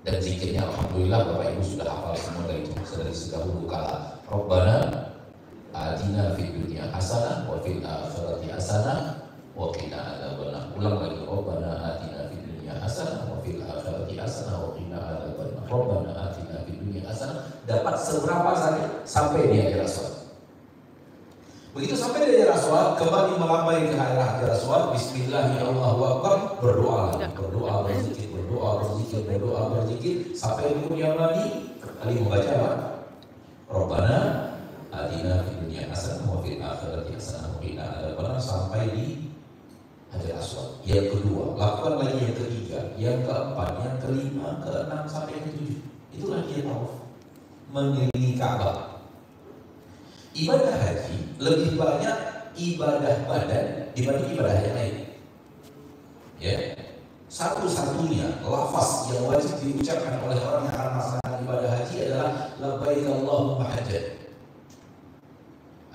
Dan zikirnya alhamdulillah Bapak Ibu sudah hafal semua dari sedahulu kala. Rabbana atina fid dunya hasanah wa fil akhirati hasanah wa qina adzabannar. Ulang lagi, Rabbana atina fid dunya hasanah wa fil akhirati hasanah wa qina adzabannar. Rabbana atina fid dunya hasanah. Dapat seberapa saja sampai di Hajar Aswad. Begitu sampai di Hajar Aswad, kembali melambai ke arah Hajar Aswad, Bismillahirrahmanirrahim, berdoa, berzikir, sampai di dunia lagi, kembali membaca apa? Rabbana atina fid dunya hasanah wa fil akhirati hasanah wa qina adzabannar, sampai di Hajar Aswad. Yang kedua, lakukan lagi yang ketiga, yang keempat, yang kelima, keenam sampai yang ketujuh. Itulah dia tawaf mengelilingi Ka'bah. Ibadah haji lebih banyak ibadah badan dibanding ibadah yang lain. Ya, satu-satunya lafaz yang wajib diucapkan oleh orang yang akan melaksanakan ibadah haji adalah labbaik Allahumma hajjan.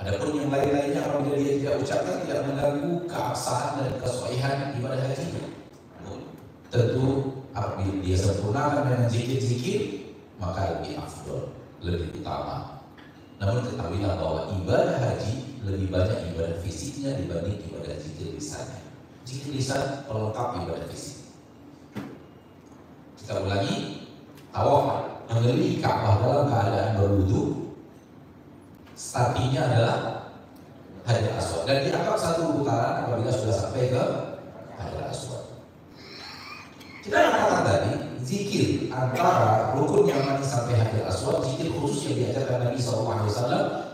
Adapun yang lain-lainnya apabila dia tidak ucapkan tidak mengganggu keabsahan dan kesohihan ibadah hajinya. Tentu apabila dia sempurnakan dengan zikir-zikir maka lebih afdol, lebih utama. Namun ketahuilah bahwa ibadah haji lebih banyak ibadah fisiknya dibanding ibadah zikir lisannya. Zikir lisan pelengkap ibadah fisik. Kita ulangi, tawaf mengelilingi Ka'bah dalam keadaan berwudu, startingnya adalah Hajar Aswad dan dianggap satu putaran apabila sudah sampai ke Hajar Aswad. Kita katakan tadi zikir antara rukun Yamani sampai Hajar Aswad, zikir khusus yang diajarkan Nabi SAW,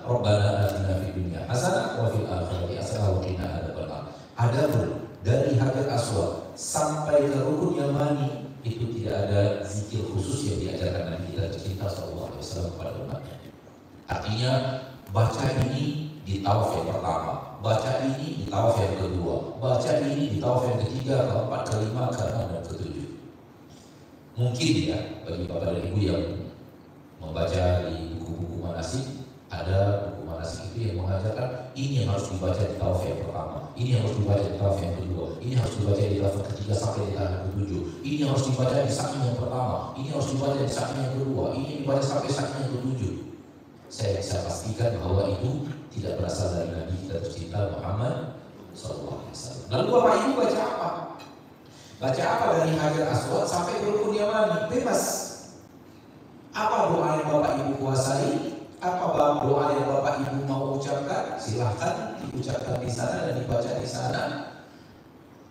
Rabbana atina fid dunya hasanah wa fil akhirati hasanah wa qina adzabannar. Adapun dari Hajar Aswad sampai ke rukun Yamani itu tidak ada zikir khusus yang diajarkan Nabi kita tercinta SAW kepada umatnya. Artinya baca ini di tawaf yang pertama, baca ini di tawaf yang kedua, baca ini di tawaf yang ketiga, keempat, kelima, keenam dan ketujuh. Mungkin ya bagi bapak dan ibu yang membaca di buku-buku manasik, ada buku manasik itu yang mengajarkan ini yang harus dibaca di tawaf yang pertama, ini yang harus dibaca di tawaf yang kedua, ini harus dibaca di tawaf yang ketiga sampai di tawaf yang ketujuh, ini harus dibaca di saking yang pertama, ini harus dibaca di saking yang kedua, ini dibaca sampai saking yang ketujuh. Saya bisa pastikan bahwa itu tidak berasal dari Nabi kita tercinta Muhammad SAW. Lalu bapak ibu baca apa? Baca apa dari Hajar Aswad sampai ke rukun Yamani? Bebas. Apa doa yang bapak ibu kuasai? Apa doa yang bapak ibu mau ucapkan? Silahkan diucapkan di sana dan dibaca di sana.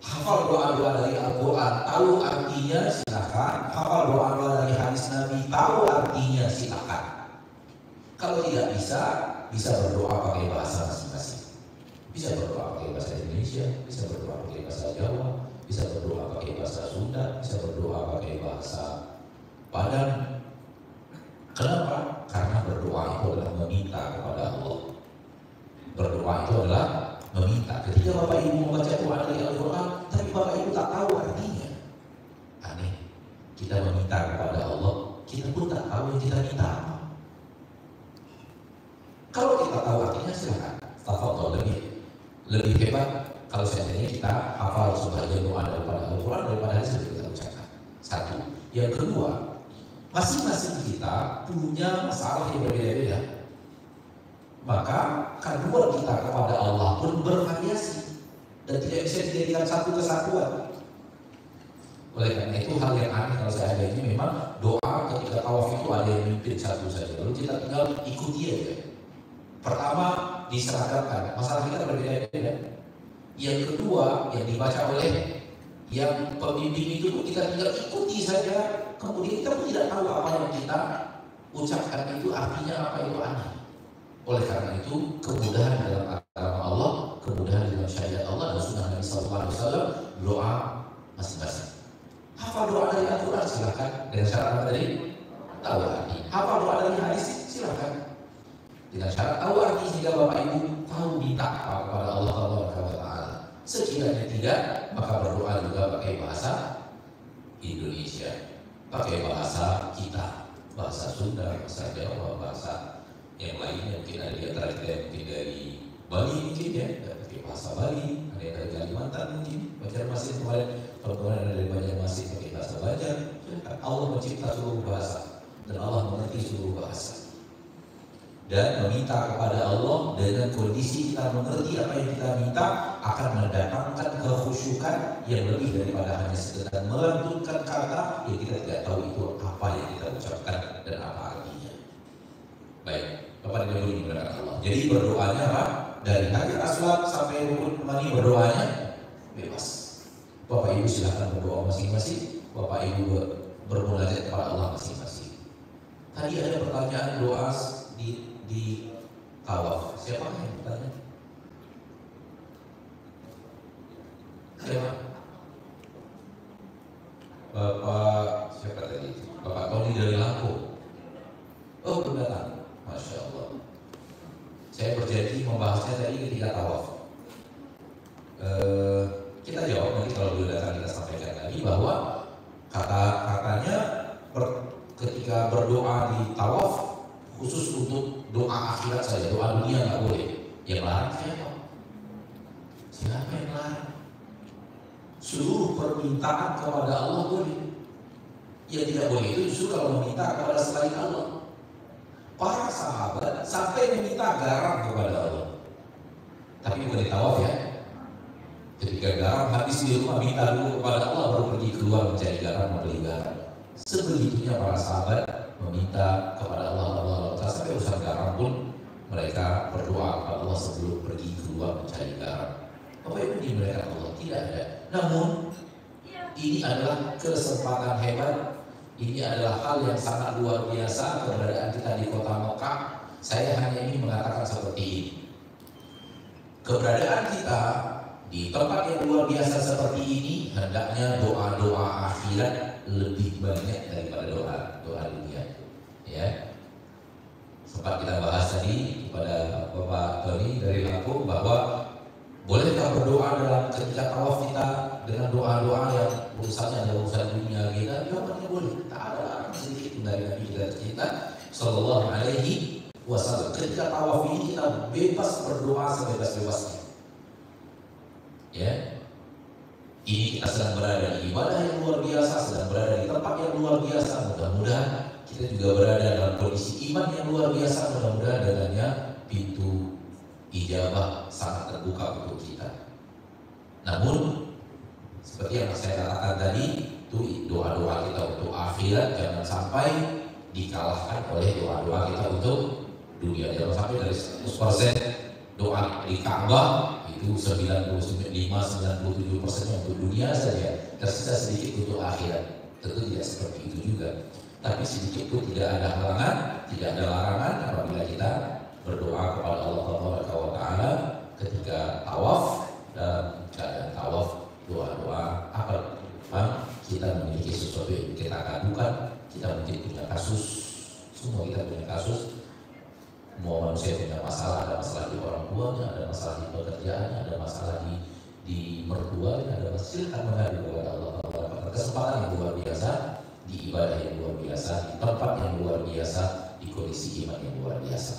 Hafal doa-doa dari Al-Quran, tahu artinya silahkan. Hafal doa-doa dari hadis Nabi, tahu artinya silahkan. Kalau tidak bisa berdoa pakai bahasa masing-masing. Bisa berdoa pakai bahasa Indonesia, bisa berdoa pakai bahasa Jawa, bisa berdoa pakai bahasa Sunda, bisa berdoa pakai bahasa Padang. Kenapa? Karena berdoa itu adalah meminta kepada Allah. Berdoa itu adalah meminta. Ketika bapak ibu membaca doa dari Al-Quran, tapi bapak ibu tak tahu artinya. Aneh. Kita meminta kepada Allah, kita pun tak tahu yang kita minta apa. Kalau kita tahu artinya silakan. Tafadhol, lebih hebat kalau seandainya kita hafal sebagian doa daripada Al-Quran daripada hadis yang kita ucapkan. Satu. Yang kedua, masing-masing kita punya masalah yang berbeda-beda. Maka kandungan kita kepada Allah pun bervariasi dan tidak bisa dijadikan satu kesatuan. Oleh karena itu hal yang aneh kalau seandainya memang doa ketika tawaf itu ada yang mimpin satu saja, lalu kita tinggal ikuti aja. Pertama diseragamkan, masalah kita berbeda-beda. Yang kedua yang dibaca oleh yang pembimbing itu kita tinggal ikuti saja. Kemudian kita pun tidak tahu apa yang kita ucapkan itu artinya apa, itu aneh. Oleh karena itu kemudahan dalam agama Allah, kemudahan dalam syariat Allah dan sunnah Nabi SAW, doa masing-masing. Hafal doa dari Al-Quran silahkan dengan syarat apa tadi? Tahu arti. Hafal doa dari hadis silahkan dengan syarat tahu arti sehingga bapak ibu tahu minta apa kepada Allah Taala. Sekiranya tidak, maka berdoa juga pakai bahasa Indonesia, pakai bahasa kita, bahasa Sunda, bahasa Jawa, bahasa yang lainnya. Mungkin ada di antara kita yang mungkin dari Bali mungkin ya, pakai bahasa Bali, ada yang dari Kalimantan mungkin, Banjarmasin kemarin Kemudian ada dari Banjarmasin pakai bahasa Banjar. Allah mencipta seluruh bahasa dan Allah mengerti seluruh bahasa. Dan meminta kepada Allah dengan kondisi kita mengerti apa yang kita minta akan mendatangkan kekhusyukan yang lebih daripada hanya sekedar melantunkan kata yang kita tidak tahu itu apa yang kita ucapkan dan apa artinya. Baik, Bapak dan Ibu dimuliakan Allah. Jadi berdoanya apa? Dari Hajar Aswad sampai Rukun Yamani berdoanya bebas. Bapak Ibu silahkan berdoa masing-masing. Bapak Ibu bermunajat kepada Allah masing-masing. Tadi ada pertanyaan doa di tawaf. Siapa yang bertanya? Siapa? Bapak siapa tadi? Bapak Tony dari Lampung. Oh, belum datang. Masya Allah. Saya berjanji membahasnya tadi ketika tawaf. Kita jawab nanti kalau beliau datang kita sampaikan lagi bahwa katanya ketika berdoa di tawaf khusus untuk doa akhirat saja, doa dunia nggak boleh. Yang larang siapa? Siapa yang larang? Seluruh permintaan kepada Allah boleh. Yang tidak boleh itu justru kalau meminta kepada selain Allah. Para sahabat sampai meminta garam kepada Allah. Tapi bukan di tawaf ya. Ketika garam habis di rumah minta dulu kepada Allah baru pergi keluar mencari garam, membeli garam. Sebegitunya para sahabat meminta kepada Allah sampai urusan garam pun mereka berdoa kepada Allah sebelum pergi keluar mencari garam. Apa itu dimuliakan Allah? Tidak ada. Namun ini adalah kesempatan hebat. Ini adalah hal yang sangat luar biasa keberadaan kita di kota Mekah. Saya hanya ingin mengatakan seperti ini. Keberadaan kita di tempat yang luar biasa seperti ini hendaknya doa-doa akhirat lebih banyak daripada doa dunia. Ya, sempat kita bahas tadi kepada Bapak Tony dari Lampung bahwa bolehkah berdoa dalam ketika tawaf kita dengan doa-doa yang urusannya adalah urusan dunia kita? Jawabannya boleh. Tak ada sedikit dari Nabi kita tercinta Sallallahu Alaihi Wasallam. Ketika tawaf ini kita bebas berdoa sebebas-bebasnya. Ya, ini kita sedang berada di ibadah yang luar biasa, sedang berada di tempat yang luar biasa. Mudah-mudahan kita juga berada dalam kondisi iman yang luar biasa. Mudah-mudahan dengannya pintu ijabah sangat terbuka untuk kita. Namun seperti yang saya katakan tadi, itu doa-doa kita untuk akhirat jangan sampai dikalahkan oleh doa-doa kita untuk dunia. Jangan sampai dari 100% doa di Ka'bah itu 95-97% untuk dunia saja, tersisa sedikit untuk akhirat. Tentu tidak seperti itu juga. Tapi sedikit pun tidak ada halangan, tidak ada larangan apabila kita berdoa kepada Allah Taala ketika tawaf. Dan keadaan tawaf doa-doa apa kita memiliki sesuatu yang kita adukan. Kita mungkin punya kasus, semua kita punya kasus. Semua manusia punya masalah, ada masalah di orang tuanya, ada masalah di pekerjaannya, ada masalah di mertuanya, ada masalah. Silakan mengadu kepada Allah Taala. Kesempatan yang luar biasa, di ibadah yang luar biasa, di tempat yang luar biasa, di kondisi iman yang luar biasa.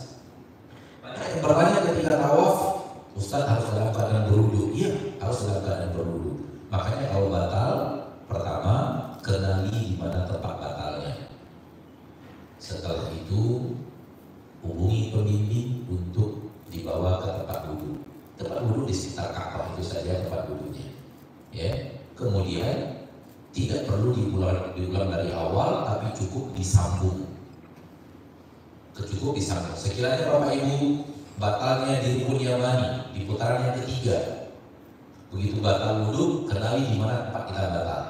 Yang bertanya ketika tawaf, Ustaz harus dalam keadaan berwudu. Iya, harus dalam keadaan berwudu. Makanya kalau batal, pertama kenali di mana tempat batalnya. Setelah itu hubungi pembimbing untuk dibawa ke tempat wudu. Tempat wudu di sekitar Ka'bah itu saja tempat wudunya. Ya, kemudian tidak perlu diulang dari awal, tapi cukup disambung. Cukup disambung. Sekiranya Bapak Ibu batalnya di Rukun Yamani di putaran yang ketiga, begitu batal wudu, kenali di mana tempat kita batal.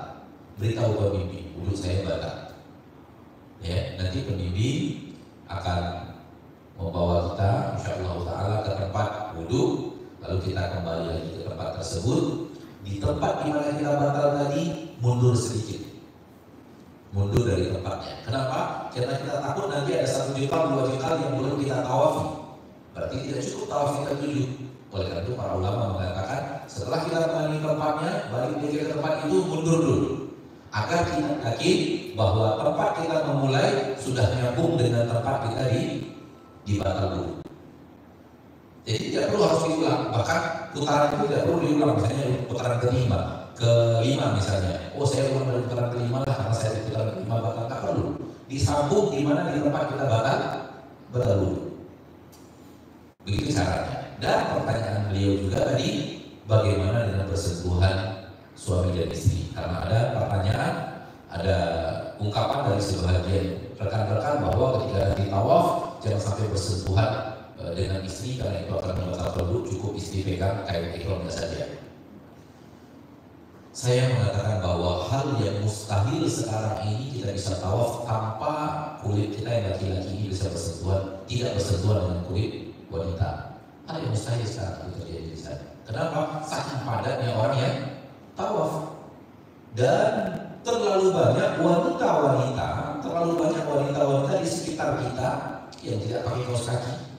Beritahu pembimbing, wudu saya batal. Ya, nanti pembimbing akan membawa kita insyaallah taala ke tempat wudu, lalu kita kembali lagi ke tempat tersebut. Di tempat di mana kita batal tadi mundur sedikit, mundur dari tempatnya. Kenapa? Karena kita takut nanti ada 1 juta, 2 juta yang belum kita tawafi. Berarti tidak cukup tawaf kita 7. Oleh karena itu para ulama mengatakan setelah kita mengenali tempatnya, balik lagi ke tempat itu, mundur dulu agar kita yakin bahwa tempat kita memulai sudah nyambung dengan tempat kita di batal dulu. Jadi tidak perlu harus diulang, bahkan putaran itu tidak perlu diulang. Misalnya putaran kelima, kelima misalnya, oh saya ulang dari putaran kelima lah karena saya di putaran kelima batal, tak perlu. Disambung di mana di tempat kita batal wudhu. Begitu caranya. Dan pertanyaan beliau juga tadi, bagaimana dengan persentuhan suami dan istri? Karena ada pertanyaan, ada ungkapan dari sebagian rekan-rekan bahwa ketika nanti tawaf jangan sampai bersentuhan dengan istri karena itu akan membatalkan wudhu, cukup istri pegang kain ihramnya saja. Saya mengatakan bahwa hal yang mustahil sekarang ini kita bisa tawaf tanpa kulit kita yang laki-laki ini bisa bersentuhan, tidak bersentuhan dengan kulit wanita. Hal yang mustahil sekarang itu terjadi di sana. Kenapa? Saking padatnya orang yang tawaf dan terlalu banyak wanita di sekitar kita yang tidak pakai kaos kaki.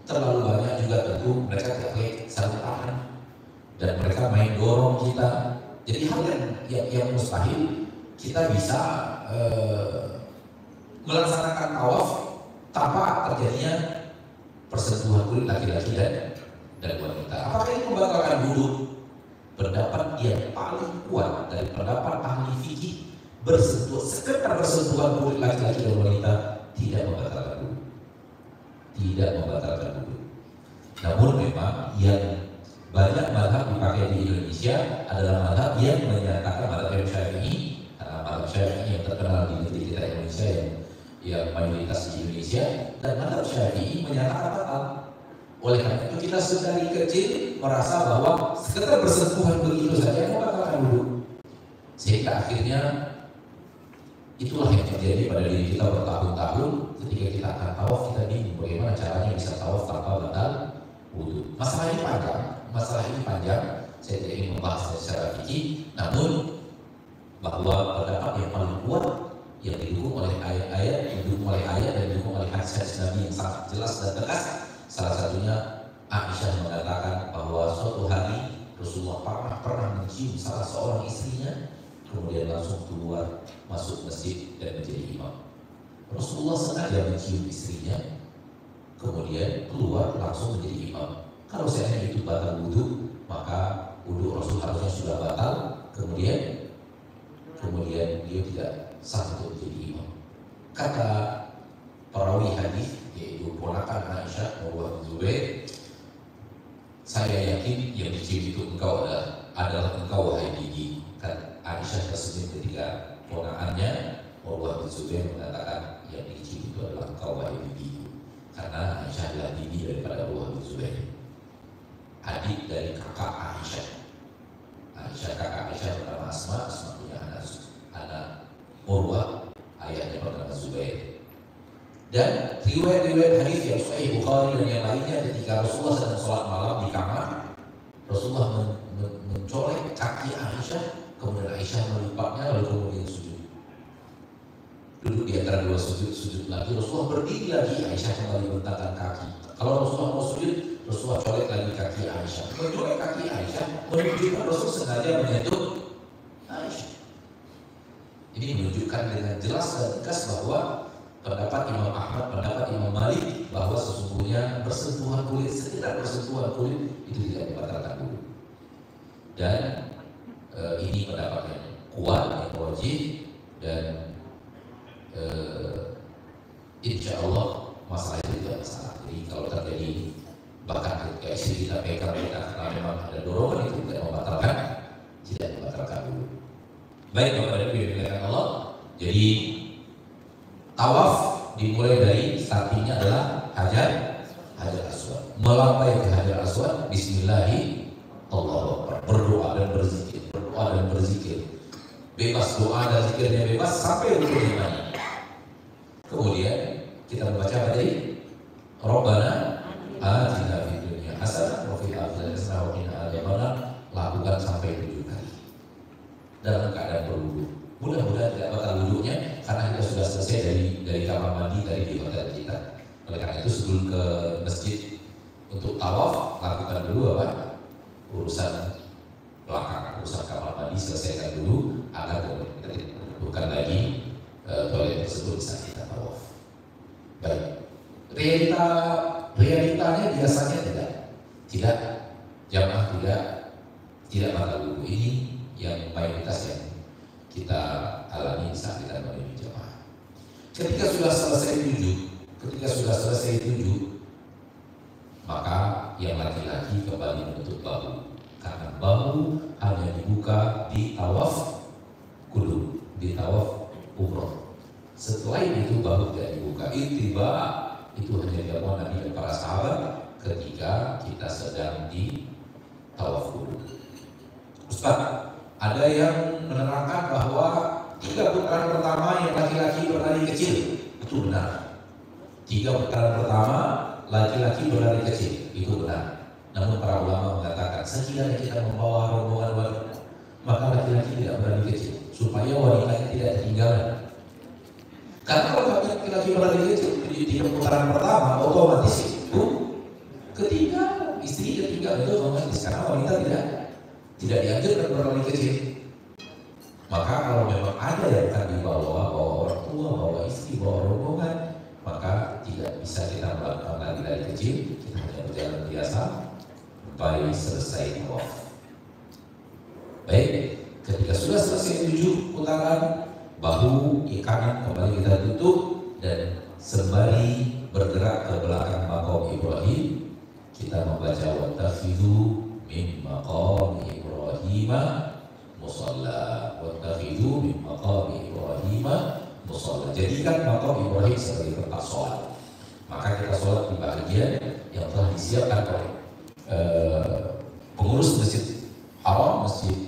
Terlalu banyak juga tentu mereka tidak pakai sarung tangan dan mereka main dorong kita. Jadi hal yang mustahil kita bisa melaksanakan tawaf tanpa terjadinya persentuhan kulit laki-laki dan wanita. Apakah ini membatalkan wudhu? Pendapat yang paling kuat dari pendapat ahli fikih, sekedar bersentuhan kulit laki-laki dan wanita tidak membatalkan wudhu. Tidak membatalkan wudhu. Namun memang yang banyak mazhab dipakai di Indonesia adalah mazhab yang menyatakan mazhab Syafi'i, karena mazhab Syafi'i yang terkenal di negeri kita Indonesia yang mayoritas di Indonesia, dan mazhab Syafi'i menyatakan batal. Oleh karena itu kita sedari kecil merasa bahwa sekedar bersentuhan begitu saja membatalkan wudhu, sehingga akhirnya itulah yang terjadi pada diri kita bertahun-tahun. Ketika kita akan tawaf kita bingung bagaimana caranya bisa tawaf tanpa batal wudhu. Masalah ini panjang, saya tidak ingin membahasnya secara fikih, namun bahwa pendapat yang paling kuat yang didukung oleh ayat-ayat, dan didukung oleh hadis-hadis Nabi yang sangat jelas dan tegas. Salah satunya Aisyah mengatakan bahwa suatu hari Rasulullah pernah mencium salah seorang istrinya, kemudian langsung keluar masuk masjid dan menjadi imam. Rasulullah sengaja mencium istrinya, kemudian keluar langsung menjadi imam. Kalau seandainya itu batal wudhu, maka wudhu Rasul harusnya sudah batal, kemudian dia tidak sah untuk menjadi imam. Kata perawi hadis yaitu ponakan Aisyah Urwah bin Zubair, saya yakin yang dicium itu engkau adalah engkau wahai bibi. Kan Aisyah tersenyum ketika ponakannya Urwah bin Zubair mengatakan yang dicium itu adalah engkau wahai bibi, karena Aisyah adalah bibi daripada Urwah bin Zubair, adik dari kakak Aisyah. Kakak Aisyah bernama Asma punya anak Urwah, ayahnya bernama Zubair. Dan riwayat-riwayat hadis yang Sahih Bukhari dan yang lainnya, ketika Rasulullah sedang sholat malam di kamar, Rasulullah mencolek kaki Aisyah, kemudian Aisyah melipatnya lalu kemudian sujud. Duduk di antara dua sujud lagi, Rasulullah berdiri lagi, Aisyah kembali membentangkan kaki. Kalau Rasulullah mau sujud, Rasulullah colek lagi kaki Aisyah. Mencolek kaki Aisyah menunjukkan Rasul sengaja menyentuh Aisyah. Ini menunjukkan dengan jelas dan tegas bahwa pendapat Imam Ahmad, pendapat Imam Malik bahwa sesungguhnya bersentuhan kulit, sekedar bersentuhan kulit itu tidak membatalkan wudhu. Dan ini pendapat yang kuat, yang wajib, dan insya Allah masalah itu tidak masalah. Jadi kalau terjadi bahkan ketika istri kita pegang kita karena memang ada dorongan itu tidak membatalkan wudhu. Baik kepada pilihan Allah. Jadi tawaf dimulai dari startingnya adalah Hajar Aswad. Melampai ke Hajar Aswad, Bismillahi Allahu Akbar, berdoa dan berzikir. Bebas doa dan zikirnya bebas sampai rukun iman. Kemudian kita membaca tadi Rabbana atina fid dunya hasanah wa fil akhirati hasanah wa qina adzabannar, lakukan sampai 7 kali dalam keadaan berwudu. Mudah-mudahan tidak batal wudhunya karena kita sudah selesai dari kamar mandi tadi di hotel kita. Oleh karena itu sebelum ke masjid untuk tawaf, lakukan dulu urusan belakang, urusan kamar mandi selesaikan dulu agar kita bukan lagi toilet tersebut bisa kita tawaf. Baik, realitanya biasanya tidak jamaah tidak batal wudhu. Ini yang mayoritas yang kita alami saat kita menuju jamaah. Ketika sudah selesai tujuh, maka yang laki-laki kembali menutup bahu, karena bahu hanya dibuka di tawaf qudum, di tawaf umroh. Setelah itu bahu tidak dibuka. Itu hanya dilakukan Nabi dan para sahabat ketika kita sedang di tawaf qudum. Ustaz, ada yang menerangkan bahwa 3 putaran pertama yang laki-laki berlari kecil, itu benar. 3 putaran pertama laki-laki berlari kecil, itu benar. Namun para ulama mengatakan sekiranya kita membawa rombongan wanita, maka laki-laki tidak berlari kecil, supaya wanitanya tidak ketinggalan. Karena kalau laki-laki berlari kecil di putaran pertama, otomatis itu ketinggalan, istri ketinggalan, itu otomatis, karena wanita tidak dianjurkan berlari kecil. Maka kalau memang ada yang akan dibawa orang tua, bawa istri, bawa rombongan, maka tidak bisa kita melakukan lari kecil, kita hanya berjalan biasa sampai selesai tawaf. Baik, ketika sudah selesai 7 putaran, bahu kanan kembali kita tutup dan sembari bergerak ke belakang maqam Ibrahim, kita membaca wattakhidhu min maqam Ibrahim musalla, wattakhidhu min maqam Ibrahim musalla. Jadikan maqam Ibrahim sebagai tempat sholat. Maka kita sholat di bagian yang telah disiapkan oleh pengurus Masjid Haram, Masjid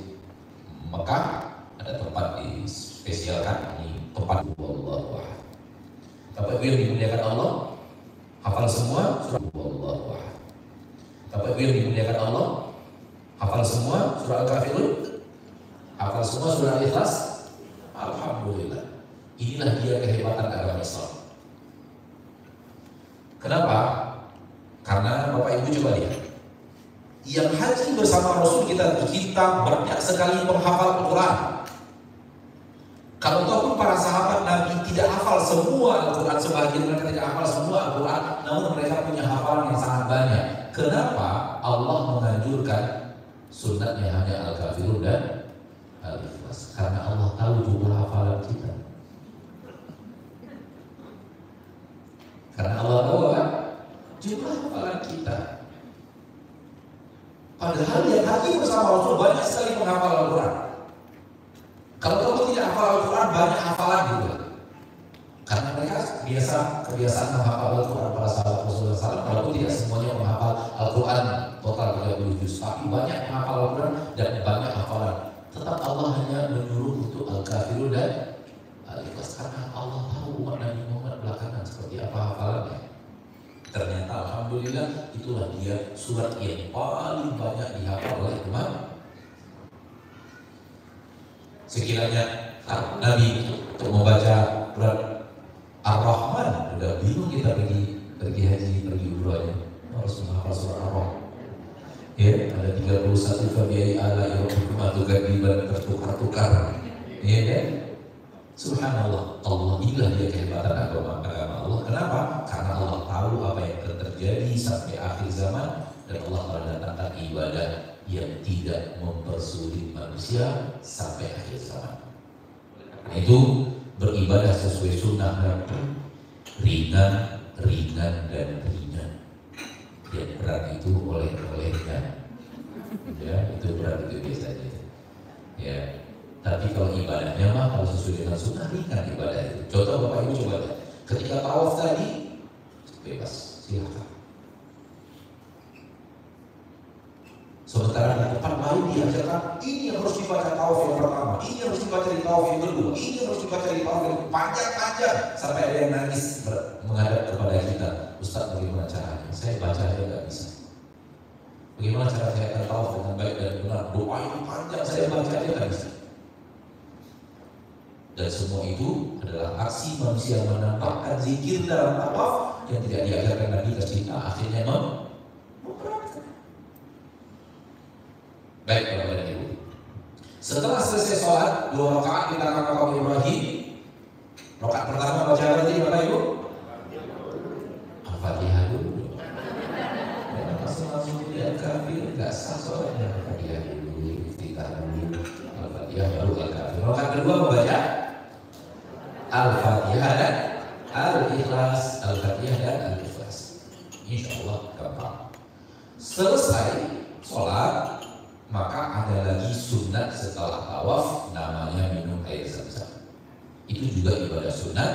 Mekah. Ada tempat dispesialkan, ini tempat Allahu Akbar. Bapak Ibu yang dimuliakan Allah, hafal semua surah Allahu Akbar. Bapak Ibu yang dimuliakan Allah, hafal semua surah Al-Kafirun, hafal semua surah Al-Ikhlas. Alhamdulillah. Inilah dia kehebatan agama Islam. Kenapa? Karena Bapak Ibu coba lihat, yang haji bersama Rasul kita banyak sekali penghafal Al-Quran. Kalau tahu para sahabat Nabi tidak hafal semua Al-Quran, sebagian mereka tidak hafal semua Al-Quran, namun mereka punya hafalan yang sangat banyak. Kenapa Allah menganjurkan sunnatnya hanya Al-Kafirun dan Al-Ikhlas? Karena Allah tahu jumlah hafalan kita. Karena Allah tahu apa? Jumlah hafalan kita. Padahal yang haji bersama Rasul banyak sekali menghafal Al-Quran. Kalau kamu tidak hafal Al-Quran, banyak hafalan juga. Karena mereka kebiasaan menghafal Al-Quran para sahabat Rasulullah SAW, walaupun tidak semuanya menghafal Al-Quran total 30 juz, tapi banyak menghafal Al-Quran dan banyak hafalan. Tetap Allah hanya menyuruh untuk Al-Kafirun dan Al-Ikhlas, karena Allah tahu umat Nabi Muhammad belakangan seperti apa hafalannya. Ternyata alhamdulillah itulah dia surat yang paling banyak dihafal oleh umat. Sekiranya Nabi untuk membaca surat Ar-Rahman, udah bingung kita pergi haji, pergi umrahnya, harus menghafal surat Ar-Rahman. Ya, ada 31 fabiai ala irobikuma tugabiban tertukar-tukar. Ya kan? Subhanallah, Allah inilah dia kehebatan agama Allah. Kenapa? Karena Allah tahu apa yang akan terjadi sampai akhir zaman, dan Allah mendatangkan ibadah yang tidak mempersulit manusia sampai akhir zaman. Itu beribadah sesuai sunnah Nabi, ringan, dan ringan. Yang berat itu oleh-olehnya. Ya, itu berat itu biasanya. Ya. Tapi kalau ibadahnya mah kalau sesuai dengan sunnah ringan ibadah itu. Contoh Bapak Ibu coba lihat. Ketika tawaf tadi bebas, silakan. Sementara di tempat lain diajarkan ini yang harus dibaca tawaf yang pertama, ini yang harus dibaca di tawaf yang kedua, ini yang harus dibaca di tawaf yang panjang-panjang sampai ada yang nangis menghadap kepada kita. Ustaz, bagaimana caranya? Saya baca aja nggak bisa. Bagaimana cara saya akan tawaf dengan baik dan benar? Doa ini panjang, saya baca aja nggak bisa. Dan semua itu adalah aksi manusia menampakkan zikir dalam tawaf yang tidak diajarkan Nabi kita, akhirnya memberatkan. Baik Bapak dan Ibu, setelah selesai sholat 2 rakaat di belakang maqam Ibrahim, rakaat pertama baca apa tadi Bapak Ibu? Al-Fatihah dulu. Langsung lihat kafir, nggak sah sholatnya. Al-Fatihah dulu, iftitah dulu, Al-Fatihah baru Al-Kafirun. Rakaat kedua membaca Al-Fatihah dan Al-Ikhlas, Al-Fatihah dan Al-Ikhlas. Insya Allah gampang. Selesai sholat, maka ada lagi sunat setelah tawaf, namanya minum air zam-zam. Itu juga ibadah sunat,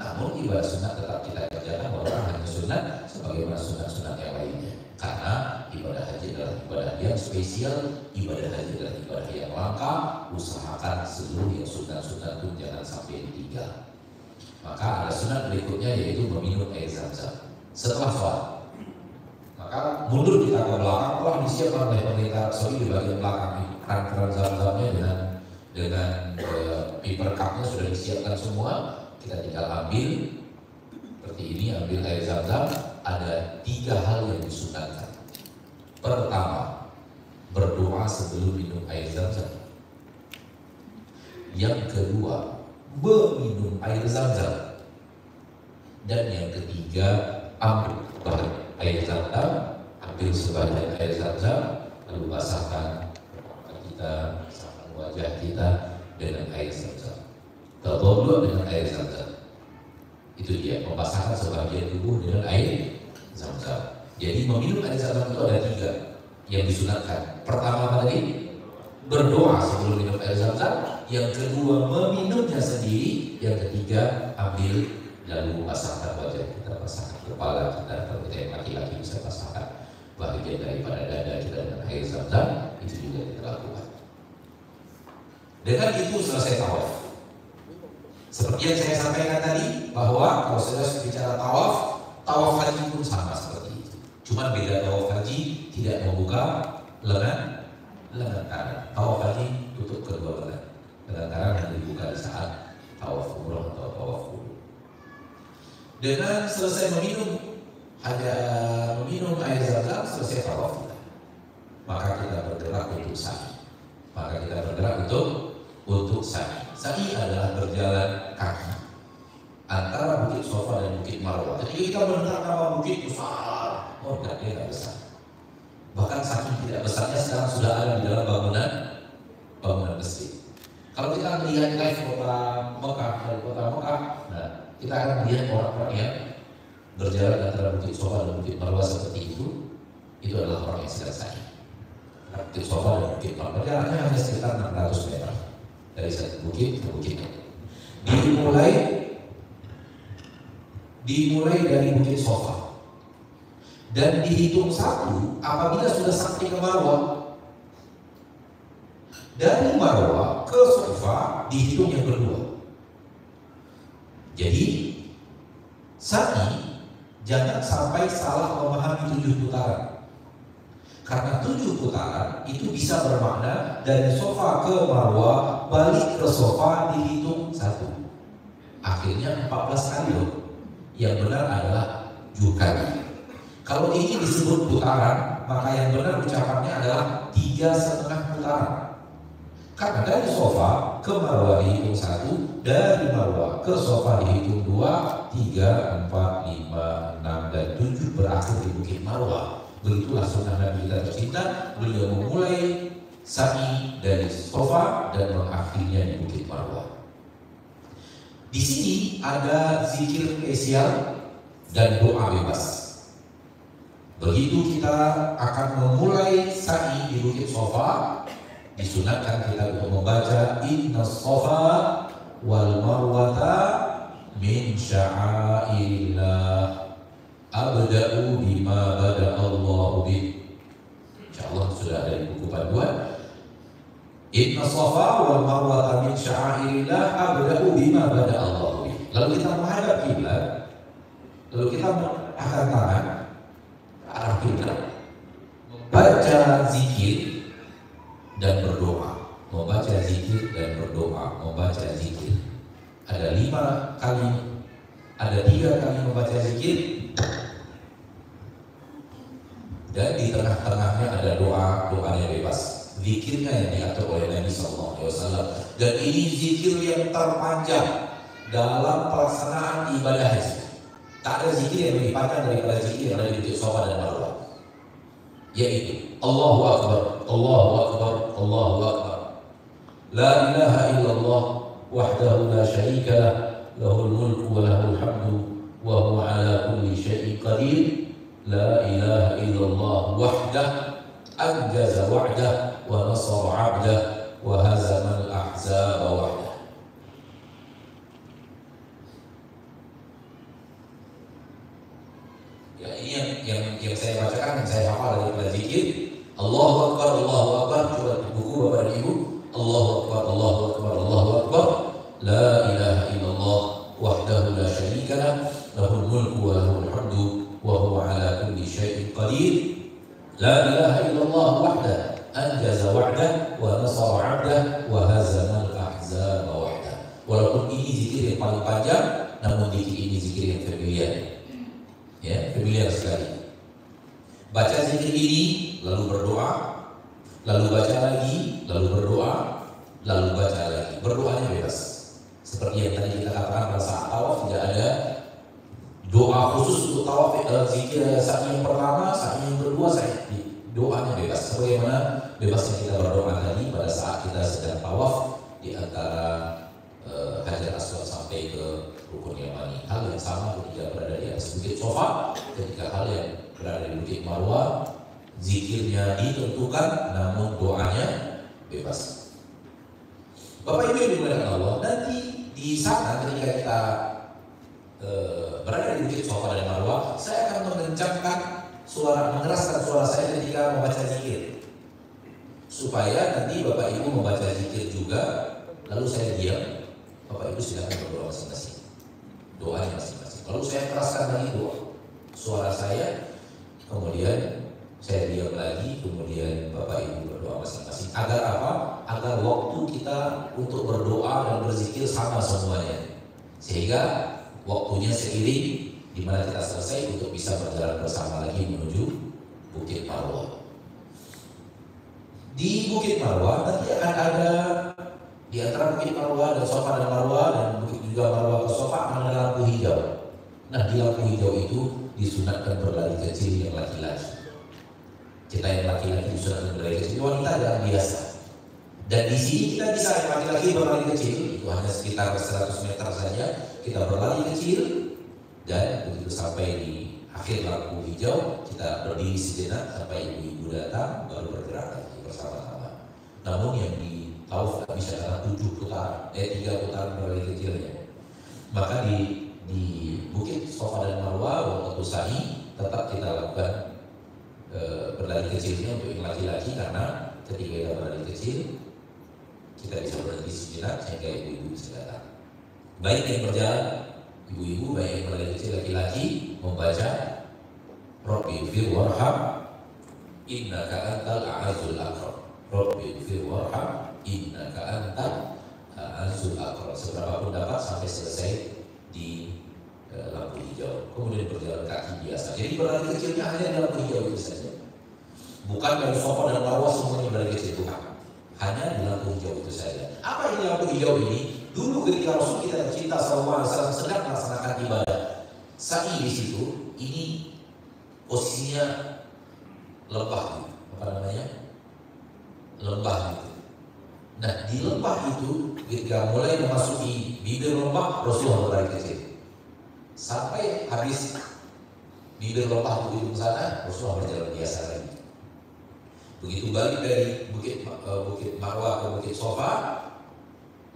namun ibadah sunat tetap kita kerjakan, bukan hanya sunat sebagaimana sunat-sunat yang lainnya. Karena ibadah haji adalah ibadah yang spesial, ibadah haji adalah ibadah yang langka. Usahakan seluruh yang sunat-sunat itu jangan sampai ditinggal. Maka ada sunat berikutnya yaitu meminum air zam-zam setelah sholat. Maka mundur kita ke belakang, telah disiapkan oleh pemerintah Saudi di bagian belakang ini keran-keran zam-zamnya dengan paper cupnya sudah disiapkan semua. Kita tinggal ambil seperti ini, ambil air zam-zam. Ada 3 hal yang disunatkan. Pertama, berdoa sebelum minum air zam-zam. Yang kedua, meminum air zam-zam. Dan yang ketiga, ambil air zam-zam, ambil sebanyak air zam-zam, lalu basahkan kita, basahkan wajah kita dengan air zam-zam. Tawadhu dengan air zam-zam. Itu dia, membasahkan sebagian tubuh dengan air zam-zam. Jadi meminum air zam-zam itu ada 3 yang disunatkan. Pertama apa tadi? Berdoa sebelum minum air zam-zam. Yang kedua, meminumnya sendiri. Yang ketiga, ambil lalu basahkan wajah kita, basahkan kepala kita. Kalau kita yang laki-laki bisa basahkan bagian daripada dada kita dengan air zam-zam. Itu juga kita lakukan. Dengan itu selesai tawaf. Seperti yang saya sampaikan tadi, bahwa kalau sudah bicara tawaf haji pun sama seperti itu. Cuma beda, tawaf haji tidak membuka lengan kanan. Tawaf haji tutup kedua lengan kanan yang dibuka di saat tawaf umroh atau tawaf wudhu. Dengan selesai meminum air zam-zam, selesai tawaf kita, maka kita bergerak untuk sa'i. Untuk sa'i. Sa'i adalah berjalan kaki antara Bukit Sofa dan Bukit Marwah. Jadi kita mendengar nama bukit besar, dia tidak besar. Bahkan saking tidak besarnya sekarang sudah ada di dalam bangunan masjid. Kalau kita melihat live dari kota Mekah, nah kita akan melihat orang-orang yang berjalan antara Bukit Sofa dan Bukit Marwah seperti itu adalah orang yang sedang sa'i. Bukit Sofa dan Bukit Marwah jaraknya hanya sekitar 600 meter dari satu bukit ke bukit. Dimulai dari Bukit Sofa dan dihitung 1 apabila sudah sampai ke Marwah. Dari Marwah ke Sofa dihitung yang kedua. Jadi sa'i jangan sampai salah memahami 7 putaran. Karena 7 putaran itu bisa bermakna dari Sofa ke Marwah, balik ke Sofa dihitung 1. Akhirnya 14 kali loh. Yang benar adalah 7 kali. Kalau ini disebut putaran, maka yang benar ucapannya adalah 3,5 putaran. Karena dari Sofa ke Marwah dihitung 1, dari Marwah ke Sofa dihitung 2, 3, 4, 5, 6, dan 7 berakhir di Bukit Marwah. Begitulah sunnah Nabi kita tercinta. Beliau memulai sa'i dari Sofa dan mengakhirinya di Bukit Marwah. Di sini ada zikir spesial dan doa bebas. Begitu kita akan memulai sa'i di Bukit Sofa, disunatkan kita untuk membaca Inna Sofa wal Marwata min sya'airillah. Abda'u bima bada Allahu bih. InsyaAllah sudah ada di buku panduan. Inna Safa wal Marwata min sya'airillah abda'u bima bada Allahu bih. Lalu kita menghadap kiblat, lalu kita mengangkat tangan ke arah kiblat, membaca zikir dan berdoa. Membaca zikir dan berdoa. Membaca zikir. Ada 5 kali, ada 3 kali membaca zikir. Dan di tengah-tengahnya ada doanya bebas, zikirnya yang diatur oleh Nabi SAW. Dan ini zikir yang terpanjang dalam pelaksanaan ibadah haji. Tak ada zikir yang lebih panjang daripada zikir yang ada di Bukit Sofa dan Marwah, yaitu Allahu Akbar, Allahu Akbar, Allahu Akbar. La ilaha illallah wahdahu la syarika lah, lahul mulku wa lahul hamdu wa huwa ala kulli syai'in qadir. La ilaha illallah wahdah anjaza wa'dah wa nasara 'abdah wa hazama al-ahzaba wahdah. Ya, ini yang saya bacakan, yang saya hafal dari zikir. Allahu Akbar, Allahu Akbar. Coba buku Bapak dan Ibu. Allahu Akbar, Allahu Akbar, Allahu Akbar. La ilaha illallah wahdahu la syarika lah, lahul mulku wa lahul hamdu wa huwa ala kulli syai'in qadir. La ilaha illallah wahdah anjaza wa'dah wa nasara 'abdah wa hazama al-ahzaba wahdah. Walaupun ini zikir yang paling panjang, namun zikir ini zikir yang familiar. Ya, familiar sekali. Baca zikir ini, lalu berdoa, lalu baca lagi, lalu berdoa, lalu baca lagi. Berdoanya bebas. Seperti yang tadi kita katakan pada saat tawaf, tidak ada doa khusus untuk tawaf. Zikir saat yang pertama, saat yang kedua, doanya bebas. Sebagaimana bebasnya kita berdoa tadi pada saat kita sedang tawaf di antara Hajar Aswad sampai ke Rukun Yamani. Hal yang sama ketika berada di atas Bukit Sofa, ketika hal yang berada di Bukit Marwah, zikirnya ditentukan, namun doanya bebas. Bapak Ibu yang dimuliakan Allah, nanti di sana ketika kita berada di Bukit Sofa dan Marwah, saya akan mengencangkan suara, mengeraskan suara saya ketika membaca zikir, supaya nanti Bapak Ibu membaca zikir juga, lalu saya diam. Bapak Ibu silakan berdoa masing-masing, doanya masing-masing. Lalu saya keraskan lagi doa suara saya, kemudian saya diam lagi, kemudian Bapak Ibu berdoa masing-masing. Agar apa? Agar waktu kita untuk berdoa dan berzikir sama semuanya, sehingga waktunya seiring, di mana kita selesai untuk bisa berjalan bersama lagi menuju Bukit Marwah. Di Bukit Marwah nanti akan ada, di antara Bukit Marwah dan Sofa dan Marwah, dan Bukit juga Marwah ke Sofa, akan ada lampu hijau. Nah, di lampu hijau itu disunatkan berlari kecil yang laki-laki. Kita yang laki-laki disunatkan berlari kecil, wanita adalah biasa. Dan di sini kita bisa yang laki-laki berlari kecil, itu hanya sekitar 100 meter saja. Kita berlari kecil, dan begitu sampai di akhir lampu hijau, kita berdiri sejenak sampai ibu-ibu datang, baru bergerak lagi bersama-sama. Namun yang di tawaf bisa dalam 7 putaran, 3 putaran berlari kecilnya. Maka di Bukit Sofa dan Marwah waktu sa'i tetap kita lakukan berlari kecilnya untuk yang laki-laki, karena ketika kita berlari kecil kita bisa berhenti sejenak sehingga ibu-ibu bisa datang. Baik yang berjalan ibu-ibu, baik yang berlari kecil laki-laki, membaca Rabbi ighfir warham innaka antal a'azzul akram. Rabbi ighfir warham innaka antal a'azzul akram. Seberapa pun dapat sampai selesai di lampu hijau, kemudian berjalan kaki biasa. Jadi berlari kecilnya hanya di lampu hijau itu saja, bukan dari Sofa dan Marwah semuanya berlari kecil, bukan, hanya di lampu hijau itu saja. Apa ini lampu hijau ini? Dulu ketika Rasul kita tercinta SAW sedang melaksanakan ibadah sa'i di situ, ini posisinya lembah, apa namanya, lembah itu. Nah, di lembah itu ketika mulai memasuki bibir lembah, Rasulullah berlari kecil sampai habis bibir lembah itu di ujung sana, Rasulullah berjalan biasa lagi. Begitu balik dari Bukit Marwah ke Bukit Sofa,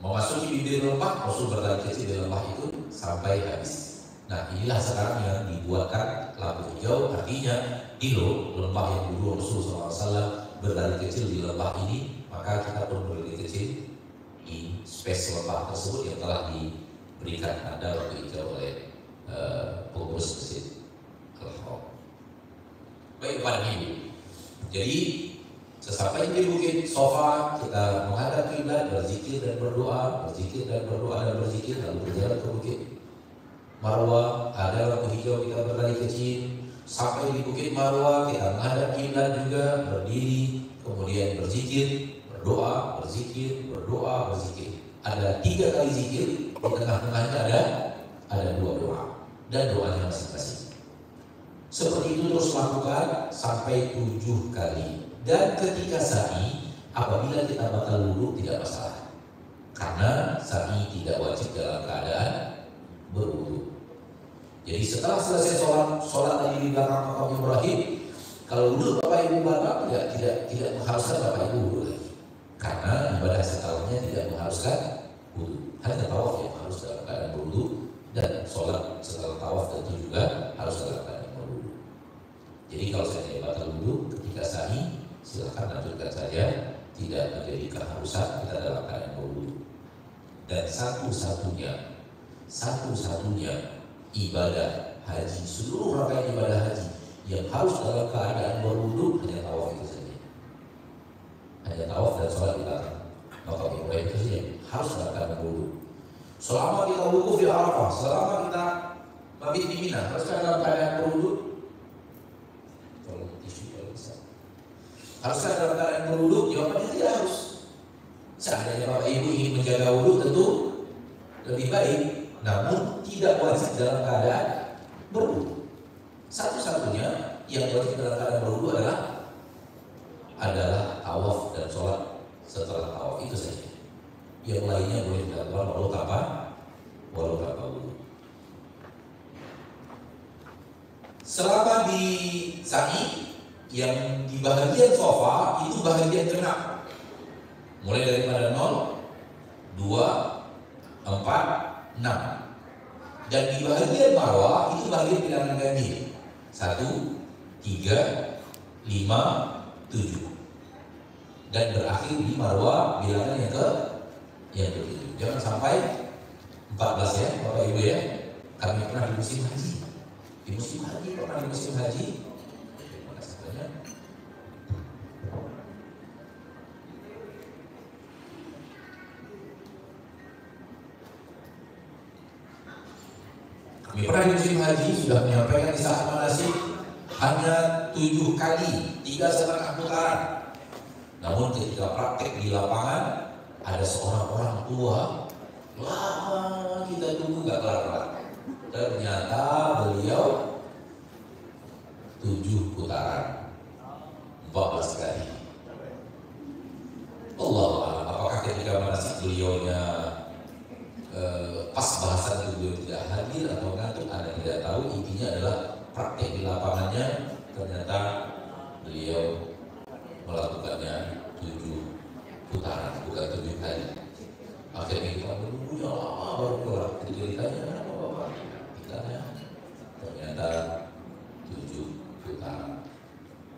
memasuki bibir lembah, Rasul berlari kecil di lembah itu sampai habis. Nah, inilah sekarang yang dibuatkan lampu hijau, artinya ilo lembah yang dulu Rasulullah SAW berlari kecil di lembah ini, maka kita pun berlari kecil di space lembah tersebut yang telah diberikan tanda lampu hijau oleh pengurus masjid Al-Haram. Baik Pak Ibu, jadi sesampai di Bukit Sofa kita menghadap kiblat, berzikir dan berdoa, berzikir dan berdoa dan berzikir, lalu berjalan ke Bukit Marwah, ada lampu hijau, kita berlari kecil sampai di Bukit Marwah, kita menghadap kiblat juga, berdiri, kemudian berzikir, berdoa, berzikir, berdoa, berzikir. Ada 3 kali zikir, di tengah-tengahnya ada 2 doa dan doanya masing-masing. Seperti itu terus lakukan sampai 7 kali. Dan ketika sa'i, apabila kita batal wudhu tidak masalah. karena sa'i tidak wajib dalam keadaan berwudu. Jadi setelah selesai sholat tadi di belakang makam Ibrahim, kalau wudhu Bapak Ibu belakang tidak mengharuskan Bapak Ibu wudhu lagi, karena ibadah setelahnya tidak mengharuskan wudhu. Hanya tawaf yang harus dalam keadaan berwudhu, dan sholat setelah tawaf tentu juga harus dalam keadaan berwudhu. Jadi kalau saya batal wudhu ketika sa'i, silakan lanjutkan saja, tidak menjadi keharusan kita dalam keadaan berwudhu. Dan satu-satunya ibadah haji, seluruh rangkaian ibadah haji yang harus dalam keadaan berwudu hanya tawaf itu saja. Hanya tawaf dan sholat di belakang makam Ibrahim itu saja harus dalam keadaan berwudu. Selama kita wukuf di Arafah, selama kita mabit di Mina, harus dalam keadaan berwudu. Kalau tisu kalau bisa, harus dalam keadaan berwudu. Jawabannya tidak harus. Seandainya Bapak Ibu ingin menjaga wudu tentu lebih baik, namun tidak wajib dalam keadaan berwudu. Satu-satunya yang wajib dalam keadaan berwudu adalah tawaf dan sholat setelah tawaf itu saja. Yang lainnya boleh dilakukan walau tanpa wudu. Selama di sa'i, yang di bahagian sofa itu bahagian genap, mulai daripada 0, 2, 4, 6. Dan di bahagian marwah itu bahagian bilangan ganjil 1, 3, 5, 7. Dan berakhir di marwah bilangan yang ke-7. Jangan sampai 14 ya Bapak Ibu ya. Kami pernah di musim haji. Terima kasih banyak. Kami pernah di musim haji sudah menyampaikan di saat manasik hanya 7 kali, 3,5 putaran. Namun ketika praktek di lapangan, ada seorang orang tua, lama kita tunggu gak kelar-kelar. Ternyata beliau 7 putaran, 14 kali. Allah, apakah ketika manasik beliaunya pas bahasan itu beliau tidak hadir atau ngantuk, Anda tidak tahu. Intinya adalah praktek di lapangannya ternyata beliau melakukannya 7 putaran, bukan 7 kali. Akhirnya kita menunggunya lama baru keluar. Ketika ditanya kenapa Bapak, ditanya ternyata 7 putaran.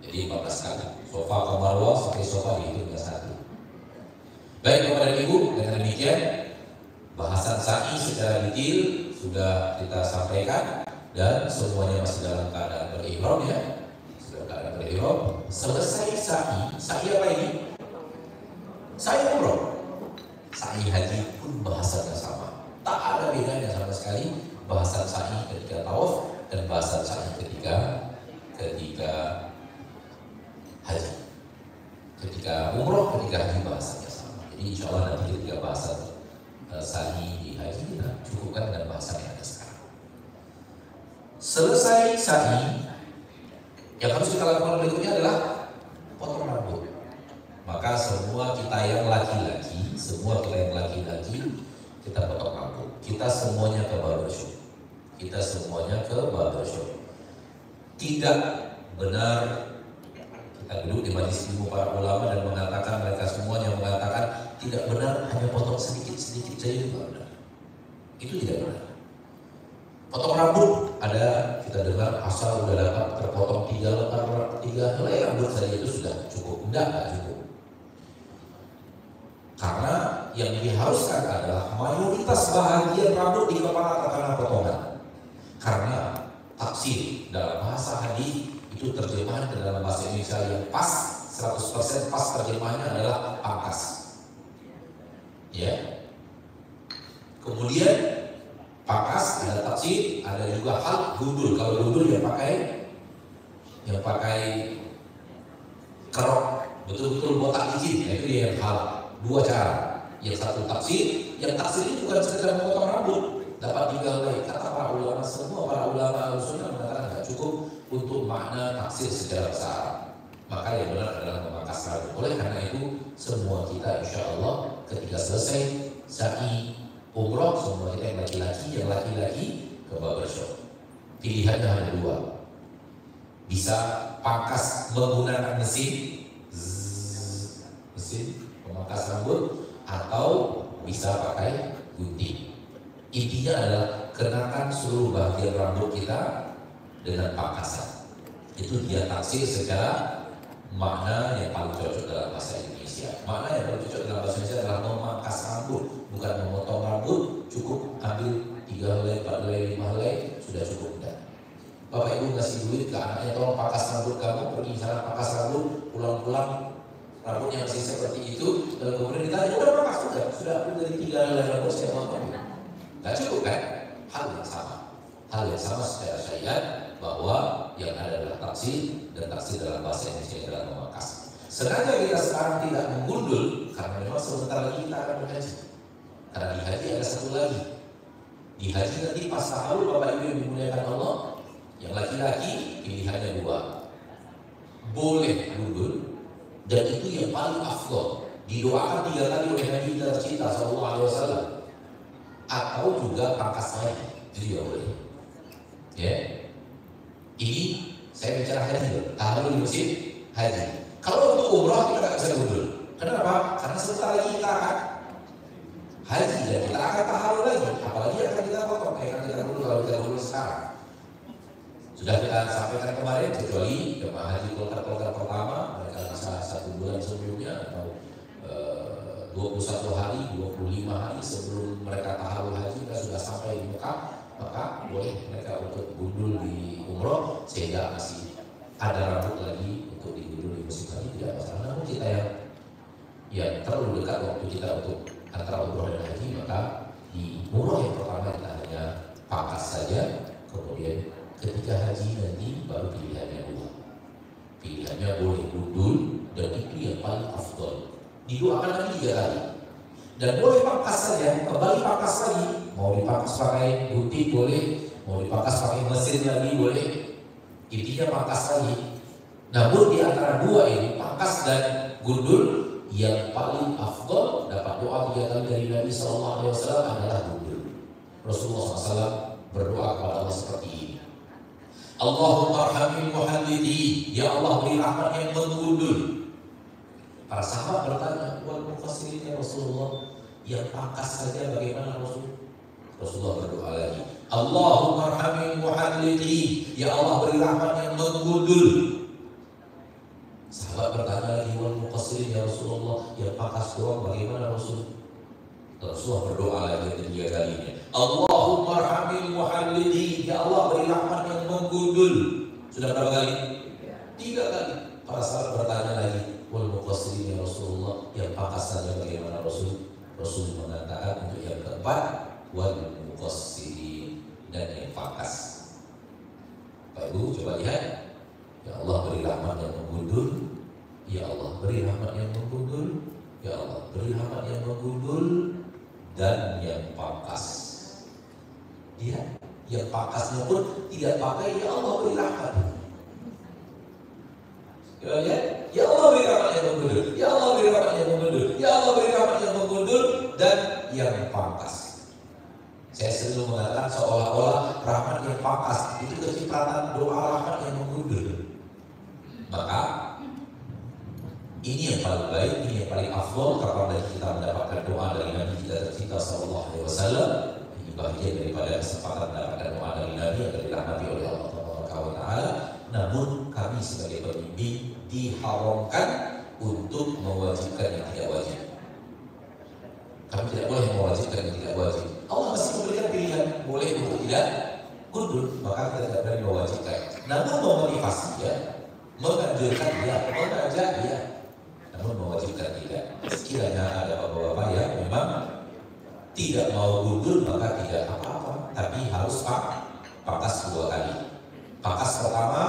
Jadi 14 kali. Sofa ke marwah sampai sofa dihitungnya 1. Baik Bapak dan Ibu, dengan demikian bahasan sa'i secara detail sudah kita sampaikan, dan semuanya masih dalam keadaan berihram ya. Dalam keadaan berihram. Selesai sa'i apa ini? Sa'i umroh. Sa'i haji pun bahasanya sama. Tak ada bedanya sama sekali bahasan sa'i ketika tawaf dan bahasan sa'i ketika haji. Ketika umroh, ketika haji bahasanya sama. Jadi insya Allah nanti ketika bahasan sa'i di haji kita cukupkan dengan bahasa yang ada sekarang. Selesai sa'i, yang harus kita lakukan berikutnya adalah potong rambut. Maka semua kita yang laki-laki kita potong rambut. Kita semuanya ke barbershop. Tidak benar kita duduk di majelis ilmu para ulama dan mengatakan, mereka semuanya mengatakan tidak benar hanya potong sedikit-sedikit saja itu tidak benar. Itu tidak benar. Potong rambut ada, kita dengar asal sudah dapat terpotong 3 helai rambut saja itu sudah cukup. Enggak cukup. Karena yang diharuskan adalah mayoritas bahagian rambut di kepala terkena potongan. Karena tafsir dalam bahasa hadis itu terjemahan ke dalam bahasa Indonesia yang pas 100% pas terjemahannya adalah pangkas. Ya. Kemudian pangkas ada tafsir, ada juga hal gundul. Kalau gundul yang pakai kerok betul-betul botak licin, itu dia yang hal. 2 cara. Yang satu tafsir, yang tafsir itu bukan sekedar memotong rambut, dapat juga oleh kata para ulama, semua para ulama Al-Sunnah mengatakan tidak cukup untuk makna tafsir secara besar. Maka yang benar adalah memangkas rambut. Oleh karena itu semua kita insya Allah ketika selesai sa'i umroh, semua kita yang laki-laki ke barbershop. Pilihannya hanya dua, bisa pangkas menggunakan mesin pemangkas rambut, atau bisa pakai gunting. Intinya adalah kenakan seluruh bagian rambut kita dengan pangkasan. Itu dia taksir secara makna yang paling cocok dalam bahasa Indonesia. Makna yang paling cocok dalam bahasa Indonesia adalah memangkas rambut, bukan memotong rambut. Cukup ambil 3 helai, 4 helai, 5 helai, sudah cukup. Enggak. Bapak Ibu ngasih duit ke anaknya, tolong pangkas rambut kamu, pergi sana pangkas rambut, pulang-pulang rambutnya masih seperti itu. Lalu kemudian ditanya, udah pangkas sudah dari 3 helai rambut saya potong. Enggak cukup kan? Hal yang sama secara syariat, bahwa yang ada adalah taksir, dan taksir dalam bahasa Indonesia adalah memangkas. Sengaja kita sekarang tidak menggundul karena memang sebentar lagi kita akan berhaji. Karena di haji ada satu lagi. Di haji nanti pas tahun Bapak Ibu yang dimuliakan Allah, yang laki-laki pilihannya dua. Boleh gundul, dan itu yang paling afdol. Didoakan 3 kali oleh Nabi tercinta sallallahu alaihi wasallam. Atau juga pangkas lagi, itu juga boleh. Ya. Ini saya bicara haji, tahun di musim haji. Kalau untuk umrah kita nggak bisa gundul. Kenapa? Karena sebentar lagi kita akan haji dan kita akan tahallul lagi. Apalagi akan kita potong, akan kita gundul kalau kita gundul sekarang. Sudah kita sampaikan kemarin, kecuali jemaah haji kloter pertama, mereka bisa 1 bulan sebelumnya atau 21 hari, 25 hari sebelum mereka tahallul haji, mereka sudah sampai di Mekah, maka boleh mereka untuk gundul di umroh sehingga masih ada rambut lagi untuk digundul di musim haji, tidak masalah. Namun kita yang terlalu dekat waktu kita untuk antara umroh dan haji, maka di umroh yang pertama kita hanya pangkas saja, kemudian ketika haji nanti baru pilihannya dua. Pilihannya boleh gundul, dan itu yang paling afdol. Didoakan lagi 3 kali. Dan boleh pangkas saja, kembali pangkas lagi. Mau dipangkas pakai gunting boleh, mau dipangkas pakai mesin lagi boleh. Intinya pangkas lagi. Namun di antara dua ini, pangkas dan gundul, yang paling afdol dapat doa 3 kali dari Nabi sallallahu alaihi wasallam adalah gundul. Rasulullah SAW berdoa kepada Allah seperti ini. Allahumma arhamil muhallidi, ya Allah beri rahmat yang menggundul. Para sahabat bertanya, wal mufassirin ya Rasulullah, yang pangkas saja bagaimana Rasul? Rasulullah berdoa lagi, Allahumma arhamil muhallidi, ya Allah beri rahmat yang menggundul. Sahabat bertanya lagi, wal mufassirin ya Rasulullah, yang pangkas doang bagaimana Rasul? Rasulullah berdoa lagi 3 kalinya, Allahumma arhamil muhallidi, ya Allah beri rahmat yang menggundul. Sudah berapa kali? 3 kali. Para sahabat bertanya lagi, wal mufassirin ya Rasulullah, yang pangkasannya bagaimana Rasul? Rasul mengatakan untuk yang keempat, wal mufassirin, dan yang pangkas. Pak Ibu coba lihat, ya Allah beri rahmat yang menggundul, ya Allah beri rahmat yang menggundul, ya Allah beri rahmat yang menggundul, dan yang pangkas. Dia yang pangkasnya pun tidak pakai ya Allah beri rahmat. Ya Allah beri rahmat yang menggundul, ya Allah beri rahmat yang menggundul, ya Allah beri rahmat yang menggundul, dan yang pangkas. Saya selalu mengatakan seolah-olah rahmat yang pangkas itu kecipratan doa rahmat yang menggundul. Maka ini yang paling baik, ini yang paling afdol kapan dari kita mendapatkan doa dari Nabi kita tercinta sallallahu alaihi wasallam. Ini bagian daripada kesempatan mendapatkan doa dari Nabi yang dirahmati oleh Allah Taala. Namun kami sebagai pemimpin diharamkan untuk mewajibkan yang tidak wajib. Kami tidak boleh mewajibkan yang tidak wajib. Allah masih memberikan pilihan, boleh untuk tidak gundul, maka kita tidak berani mewajibkan. Namun memotivasi ya, menganjurkan dia, mengajak dia, namun mewajibkan tidak. Sekiranya ada bapak-bapak yang memang tidak mau gundul, maka tidak apa-apa, tapi harus pangkas 2 kali. Pangkas pertama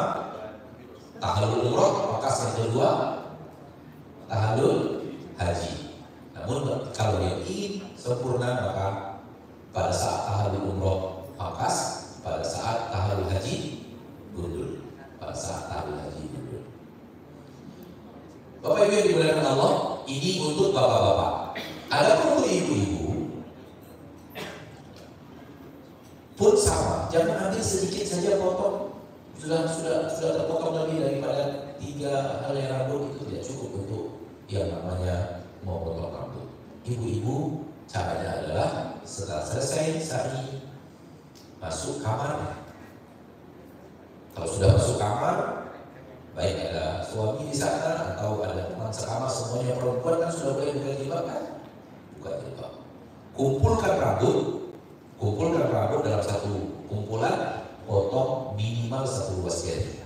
tahallul umroh, pangkas yang kedua tahallul haji. Namun kalau yang ingin sempurna, maka pada saat tahallul umroh pangkas, pada saat tahallul haji gundul. Pada saat tahallul haji gundul. Bapak Ibu yang dimuliakan Allah, ini untuk bapak-bapak. Ada pun untuk ibu-ibu, sama, jangan ambil sedikit saja potong, sudah terpotong lebih daripada 3 helai rambut, itu tidak cukup untuk yang namanya memotong rambut. Ibu-ibu caranya adalah setelah selesai sa'i, masuk kamar. Kalau sudah masuk kamar, baik ada suami di sana atau ada teman sekamar, semuanya perempuan kan sudah boleh buka jilbab kan? Buka jilbab. Kumpulkan rambut dalam satu kumpulan, potong minimal 1 ruas jari.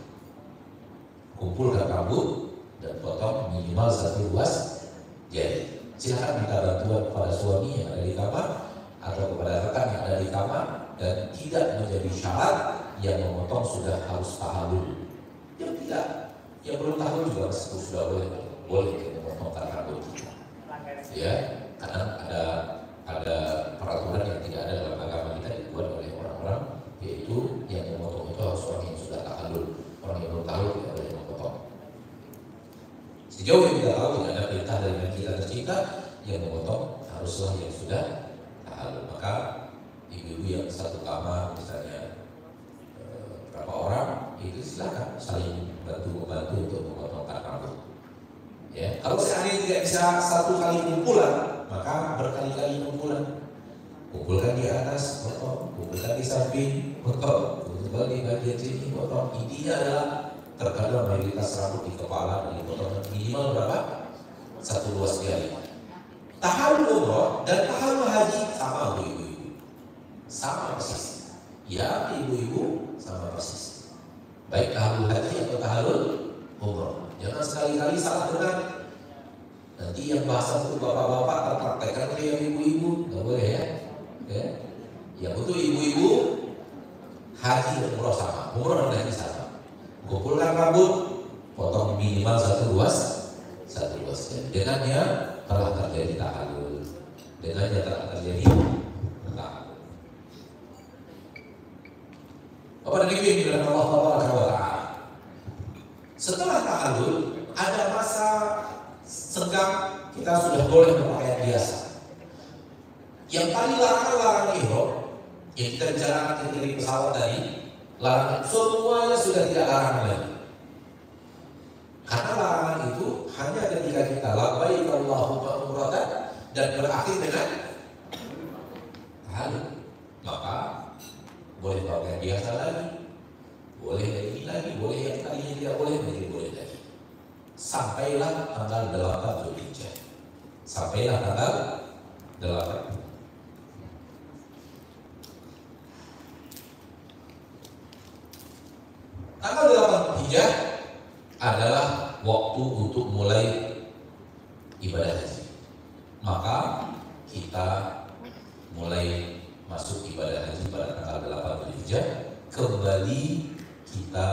Kumpulkan rambut dan potong minimal 1 ruas jari. Silakan minta bantuan kepada suami yang ada di kamar atau kepada rekan yang ada di kamar, dan tidak menjadi syarat yang memotong sudah harus tahallul. Yang tidak, yang belum tahallul juga sudah boleh memotong rambut kita. Ya, karena ada peraturan yang tidak ada dalam agama kita dibuat oleh orang-orang, yaitu yang memotong itu harus orang yang sudah tahallul. Orang yang belum tahallul tidak boleh memotong. Sejauh yang kita tahu tidak ada perintah dari Nabi kita tercinta yang memotong haruslah yang sudah tahallul. Maka ibu-ibu yang satu kamar misalnya berapa orang, itu silakan saling membantu untuk memotongkan rambut. Ya, kalau sehari tidak bisa 1 kali kumpulan, maka berkali-kali kumpulan. Kumpulkan di atas, potong. Kumpulkan di samping, potong. Kumpulkan di bagian sini, potong. Intinya adalah terkadang mayoritas rambut di kepala dan dipotong minimal berapa? 1 ruas jari. Tahallul umroh dan tahallul haji sama ibu-ibu, sama persis. Ya, ibu-ibu sama persis. Baik tahallul haji atau tahallul umroh. Jangan sekali-kali salah dengar. Nanti yang bahasa untuk bapak-bapak terpraktekkan oleh yang ibu-ibu, nggak boleh ya. Yang untuk ibu-ibu haji dan umroh sama, umroh dan haji sama. Kumpulkan rambut, potong minimal 1 ruas jari. Dengannya telah terjadi tahallul. Dengannya telah terjadi tahallul. Apa dan ibu yang dibilang Allah Taala? Setelah tahallul ada masa senggang, kita sudah boleh berpakaian biasa. Yang paling larangan ihram yang kita bicarakan ketika di pesawat tadi, larangan semuanya sudah tidak larangan lagi. Karena larangan itu hanya ketika kita labbaik Allahumma umratan dan berakhir dengan tahallul, maka boleh pakaian biasa lagi, boleh ini lagi, boleh yang tadinya tidak boleh menjadi boleh lagi. Sampailah tanggal 8 Zulhijjah. Sampailah tanggal 8. Tanggal 8 Zulhijjah adalah waktu untuk mulai ibadah haji. Maka kita mulai masuk ibadah haji pada tanggal 8 Zulhijjah. Kembali kita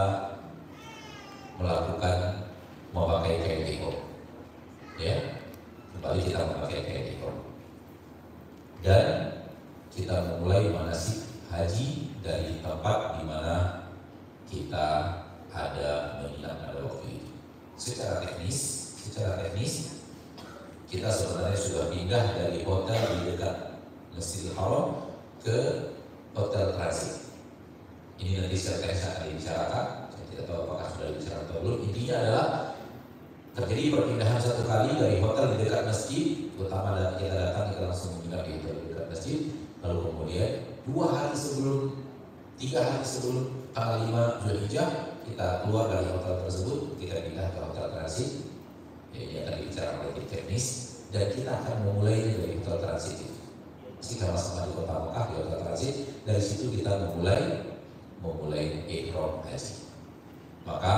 melakukan memakai kain ihram. Ya, kembali kita memakai kain ihram. Dan kita memulai manasik haji dari tempat di mana kita ada menginap pada waktu itu. Secara teknis kita sebenarnya sudah pindah dari hotel di dekat Masjidil Haram ke hotel transit. Ini nanti saya akan dibicarakan. Saya tidak tahu apakah sudah dibicarakan atau belum. Intinya adalah terjadi perpindahan 1 kali dari hotel di dekat masjid, terutama kita datang kita langsung menginap di hotel di dekat masjid. Lalu kemudian 2 hari sebelum, 3 hari sebelum tanggal 5 Zulhijjah kita keluar dari hotel tersebut, kita pindah ke hotel transit. Ini akan dibicarakan oleh tim teknis dan kita akan memulai dari hotel transit itu. Masih sama-sama di kota Mekah di hotel transit. Dari situ kita memulai ihram haji. Maka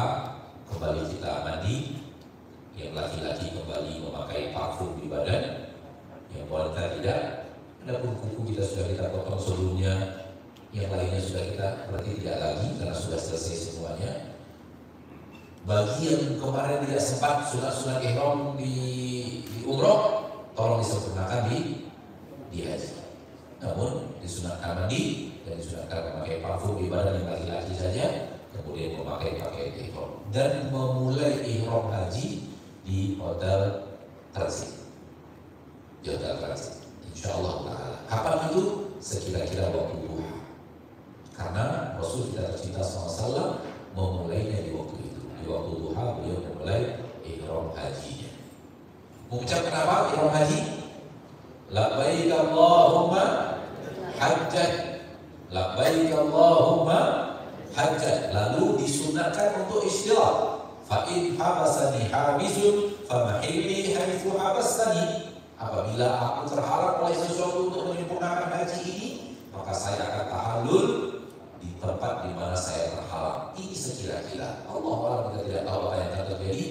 kembali kita mandi, yang laki-laki kembali memakai parfum di badan, yang wanita tidak. Adapun kuku kita sudah kita potong sebelumnya, yang lainnya sudah kita berarti tidak lagi karena sudah selesai semuanya. Bagi yang kemarin tidak sempat sunat ihram di umroh, tolong disempurnakan di haji. Namun disunatkan mandi dan disunatkan memakai parfum di badan yang laki-laki saja, kemudian memakai pakaian ihram dan memulai ihram haji di hotel transit. Di hotel transit. Insyaallah taala. Kapan itu? Sekira-kira waktu duha. Rasul kita tercinta SAW memulainya di waktu itu. Di waktu duha beliau memulai ihram hajinya. Mengucapkan apa ihram haji? Labbaik Allahumma hajjat. Labbaik Allahumma hajjat. Lalu disunatkan untuk istilah. Fa in habasani habisun famahilli haitsu habasani. Apabila aku terhalang oleh sesuatu untuk menyempurnakan haji ini, maka saya akan tahallul di tempat di mana saya terhalang. Ini sekira-kira. Allah kita tidak tahu apa yang akan terjadi.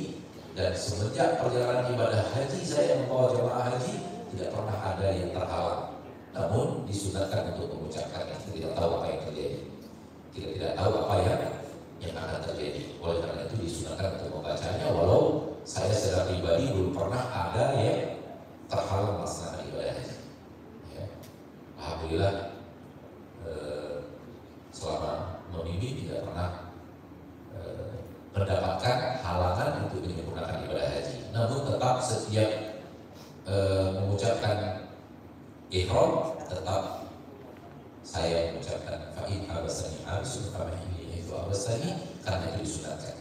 Dan semenjak perjalanan ibadah haji saya membawa jemaah haji, tidak pernah ada yang terhalang. Namun disunatkan untuk mengucapkannya. Kita tidak tahu apa yang terjadi. Kita tidak tahu apa yang akan terjadi. Oleh karena itu disunatkan untuk membacanya. Walau saya secara pribadi belum pernah ada yang terhalang melaksanakan ibadah haji. Ya. Alhamdulillah selama memimpin tidak pernah mendapatkan halangan untuk menyempurnakan ibadah haji. Namun tetap setiap mengucapkan ihram tetap saya mengucapkan fa'in habasani habisun famahilli itu habasani, karena itu disunatkan.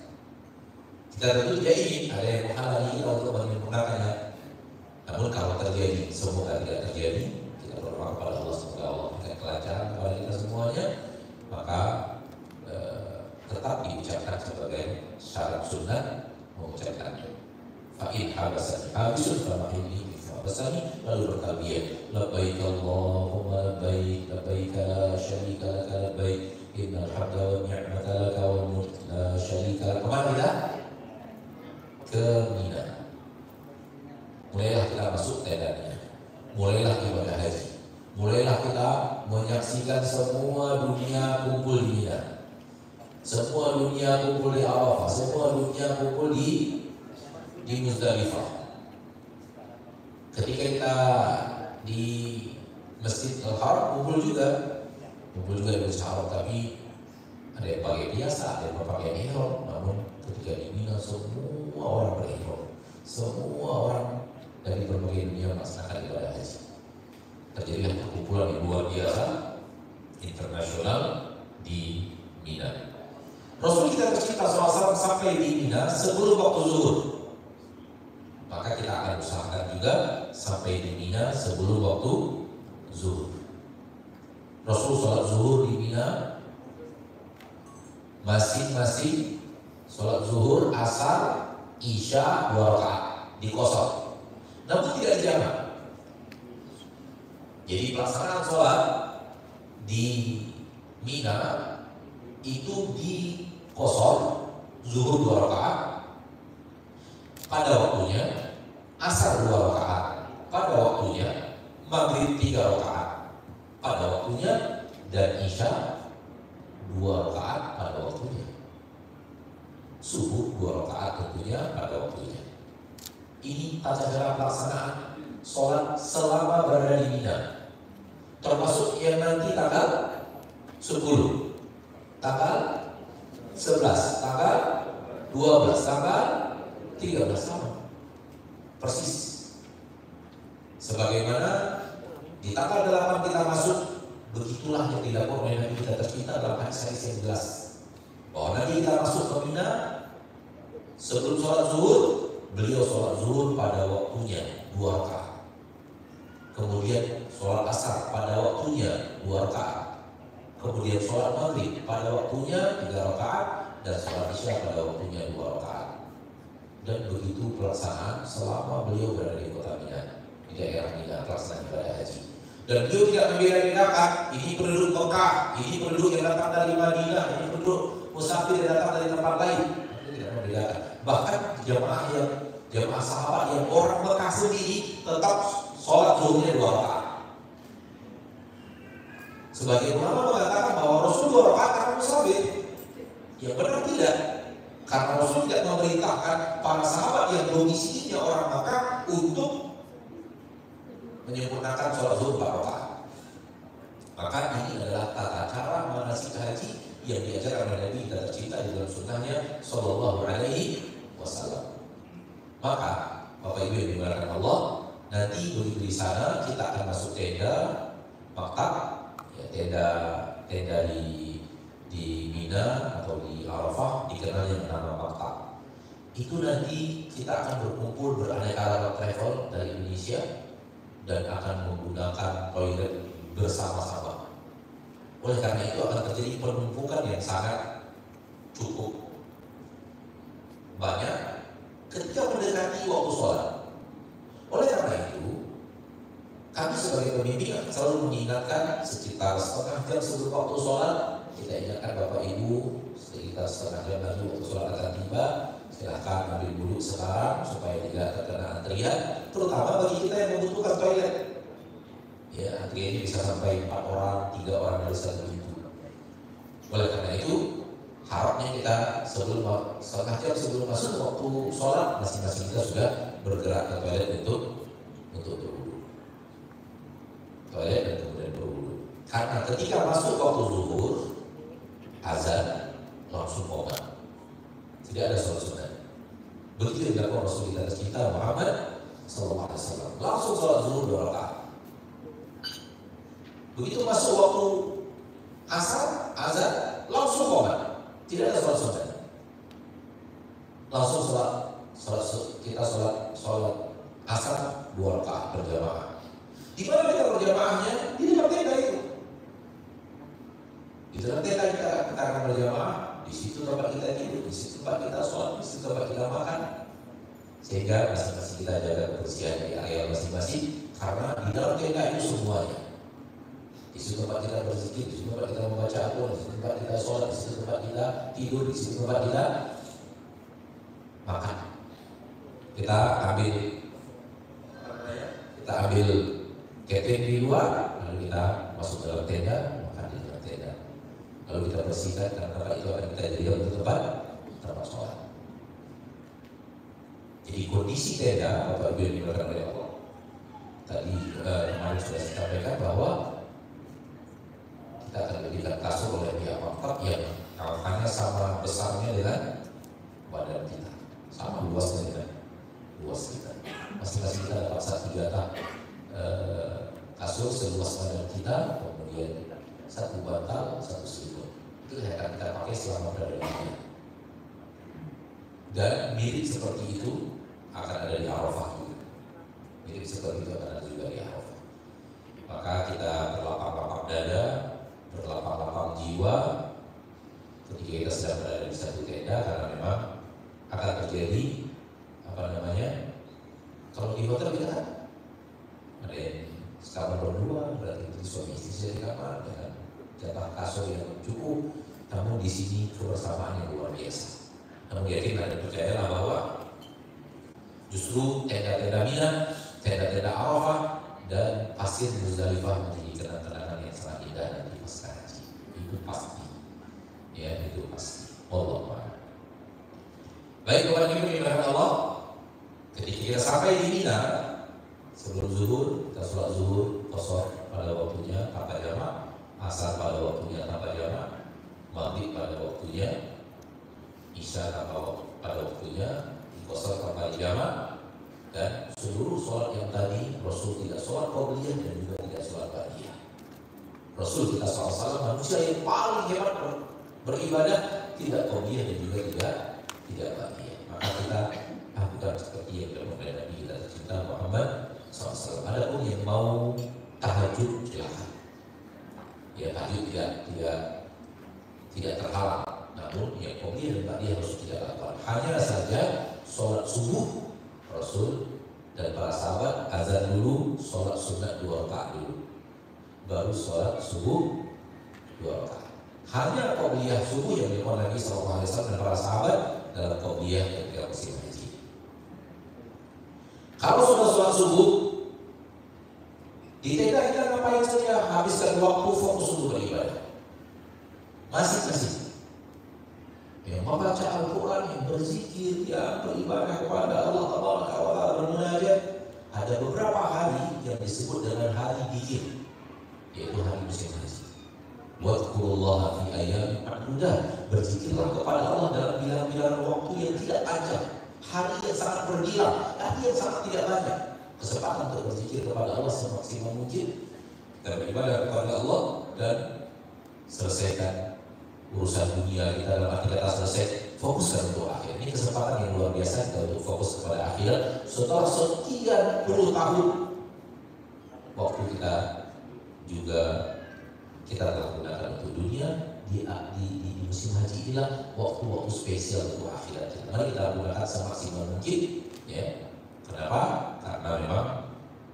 Kita tentu tidak ingin ada yang menghalangi kita untuk menyempurnakannya. Namun kalau terjadi, semoga tidak terjadi, kita berdoa kepada Allah semoga Allah memberikan kelancaran kepada kita semuanya, maka tetap diucapkan sebagai syarat sunnah mengucapkannya. Fa'in habasani habisun famahilli itu habasani, lalu bertalbiyah labbaik Allahumma labbaik labbaik la syarika laka labbaik innal hamda wa ni'mata laka wal mulk la syarika laka. Kemana kita? Ke Mina. Mulailah kita masuk tendanya, mulailah ibadah haji, mulailah kita menyaksikan semua dunia kumpul di Mina, semua dunia kumpul di Arafah, semua dunia kumpul di Muzdalifah. Ketika kita di Masjid Al-Haram kumpul juga di Masjid Al-Haram, tapi ada yang pakai biasa, ada yang pakai ihram. Namun ketika di Mina semua orang berihram, semua orang dari berbagai dunia melaksanakan ibadah haji. Terjadilah perkumpulan yang luar biasa internasional di Mina. Rasul kita tercinta SAW sampai di Mina sebelum waktu zuhur. Maka kita akan usahakan juga sampai di Mina sebelum waktu zuhur. Rasul sholat zuhur di Mina, masing-masing sholat zuhur, asar, isya 2 rakaat di kosong. Namun tidak jamak. Jadi pelaksanaan sholat di Mina itu di kosong, zuhur 2 rakaat pada waktunya, asar 2 rakaat pada waktunya, maghrib 3 rakaat pada waktunya, dan isya 2 rakaat pada waktunya, subuh 2 rakaat tentunya pada waktunya. Ini tata cara pelaksanaan sholat selama berada di Mina, termasuk yang nanti tanggal 10, tanggal 11, tanggal 12, tanggal 13 sama persis. Sebagaimana di tanggal 8 kita masuk, begitulah yang dilakukan oleh Nabi kita tercinta dalam hadis yang jelas bahwa Nabi kita masuk ke Mina sebelum sholat zuhur. Beliau sholat zuhur pada waktunya 2 rakaat. Kemudian sholat asar pada waktunya 2 rakaat. Kemudian sholat maghrib pada waktunya 3 rakaat, dan sholat isya pada waktunya 2 rakaat. Dan begitu pelaksanaan selama beliau berada di kota Mina, di daerah Mina, pelaksanaan ibadah haji. Dan beliau tidak membedakan ini penduduk Mekah, ini penduduk yang datang dari Madinah, ini penduduk musafir yang datang dari tempat lain. Beliau tidak membedakan. Bahkan jemaah sahabat yang orang Mekah sendiri tetap sholat zuhurnya 2 rakaat. Sebagian ulama mengatakan bahwa Rasul 2 rakaat karena musafir. Ya benar tidak, karena Rasul tidak memerintahkan para sahabat yang domisilinya orang Mekah untuk menyempurnakan sholat zuhur 4 rakaat. Maka ini adalah tata cara manasik haji yang diajarkan oleh Nabi kita tercinta di dalam sunnahnya Sallallahu Alaihi Wasallam. Maka Bapak Ibu yang dimuliakan Allah, nanti begitu di sana kita akan masuk tenda maktab, ya, tenda di di Mina atau di Arafah dikenal dengan nama Makka. Itu nanti kita akan berkumpul beraneka ragam travel dari Indonesia dan akan menggunakan toilet bersama-sama. Oleh karena itu akan terjadi penumpukan yang sangat cukup banyak ketika mendekati waktu sholat. Oleh karena itu, kami sebagai pemimpin selalu mengingatkan sekitar setengah jam sebelum waktu sholat. Kita ingatkan Bapak Ibu sekitar setengah jam lagi waktu sholat akan tiba. Silahkan ambil dulu sekarang supaya tidak terkena antrian, terutama bagi kita yang membutuhkan toilet. Ya, antriannya bisa sampai 4 orang, 3 orang dari satu pintu. Oleh karena itu, harapnya kita setengah jam sebelum masuk waktu sholat, masing-masing kita sudah bergerak ke toilet untuk berwudu. Toilet dan kemudian berwudu. Karena ketika masuk waktu zuhur, azan langsung qomat. Tidak ada sholat sunat. Begitu dilakukan Rasulullah kita Muhammad sallallahu alaihi wasallam. Langsung sholat zuhur 2 rakaat. Begitu masuk waktu asar, azan, langsung qomat. Tidak ada sholat sunat. Langsung kita sholat asar 2 rakaat berjamaah. Di mana kita berjamaahnya? Di dalam tenda itu. Di dalam tenda kita akan berjamaah. Di situ tempat kita tidur, di situ tempat kita sholat, di situ tempat kita makan. Sehingga masing-masing kita jaga kebersihan di area masing-masing. Karena di dalam tenda itu semuanya. Di situ tempat kita berzikir, di situ tempat kita membaca Al-Quran, di situ tempat kita sholat, di situ tempat kita tidur, di situ tempat kita makan. Kita ambil catering di luar, lalu kita masuk dalam tenda, makan di dalam tenda. Lalu kita bersihkan karena itu akan kita jadikan untuk tempat sholat. Jadi kondisi tenda, Bapak Ibu yang dimuliakan oleh Allah, tadi kemarin sudah saya sampaikan bahwa kita akan diberikan kasur oleh pihak wakaf yang hanya sama besarnya dengan badan kita, sama luasnya dengan luas kita. Masing-masing kita dapat 1 jatah kasur seluas badan kita, kemudian 1 bantal, 1 selimut. Itu yang akan kita pakai selama berada di dunia. Dan mirip seperti itu akan ada di Arafah juga. Mirip seperti itu akan ada juga di Arafah. Maka kita berlapang-lapang dada, berlapang-lapang jiwa ketika kita sedang berada di satu tenda, karena memang akan terjadi kalau di hotel kita kan ada yang sekamar berdua, berarti itu suami istri di kamar dengan jatah kasur yang cukup. Namun di sini kebersamaan yang luar biasa. Namun yakin dan percayalah bahwa justru tenda-tenda Mina, tenda-tenda Arafah dan pasir Muzdalifah menjadi kenang-kenangan yang sangat indah dan pasca haji. Itu pasti. Ya, itu pasti. Allah. Baik, kepada kita dimuliakan Allah. Ketika kita sampai di Mina, sebelum zuhur, kita sholat zuhur, qashar pada waktunya tanpa jamak, asar pada waktunya tanpa jamak, maghrib pada waktunya, isya pada waktunya, qashar tanpa jamak, dan seluruh sholat yang tadi Rasul tidak sholat qabliyah dan juga tidak sholat ba'diyah. Rasul kita SAW manusia yang paling hebat beribadah, tidak qabliyah dan juga tidak ba'diyah. Maka kita lakukan seperti yang dilakukan oleh Nabi kita tercinta Muhammad SAW. Adapun yang mau tahajud silakan. Ya, tahajud tidak terhalang. Namun yang qabliyah dan ba'diyah harus tidak lakukan. Hanya saja sholat subuh Rasul dan para sahabat azan dulu, sholat sunat 2 rakaat dulu, baru sholat subuh 2 rakaat. Hanya qabliyah subuh yang dilakukan Nabi SAW dan para sahabat dalam qabliyah ketika musim haji. Kalau sudah sholat subuh di tenda kita ngapain saja? Habiskan waktu fokus untuk beribadah. Masing-masing yang membaca Al-Quran, yang berzikir, yang beribadah kepada Allah Taala, bermunajat. Ada beberapa hari yang disebut dengan hari dzikir, yaitu hari musim haji. Wadkurullaha fi ayyamin ma'dudat. Berzikirlah kepada Allah dalam bilangan waktu yang tidak panjang, hari yang sangat berbilang, hari yang sangat tidak banyak. Kesempatan untuk berzikir kepada Allah semaksimal mungkin dan beribadah kepada Allah, dan selesaikan urusan dunia kita dalam arti kata selesai, fokuskan untuk akhirat. Ini kesempatan yang luar biasa kita untuk fokus kepada akhirat setelah sekian puluh tahun waktu kita juga kita telah gunakan untuk dunia. Di musim haji inilah waktu-waktu spesial untuk akhirat kita. Mari kita gunakan semaksimal mungkin, ya. Kenapa? Karena memang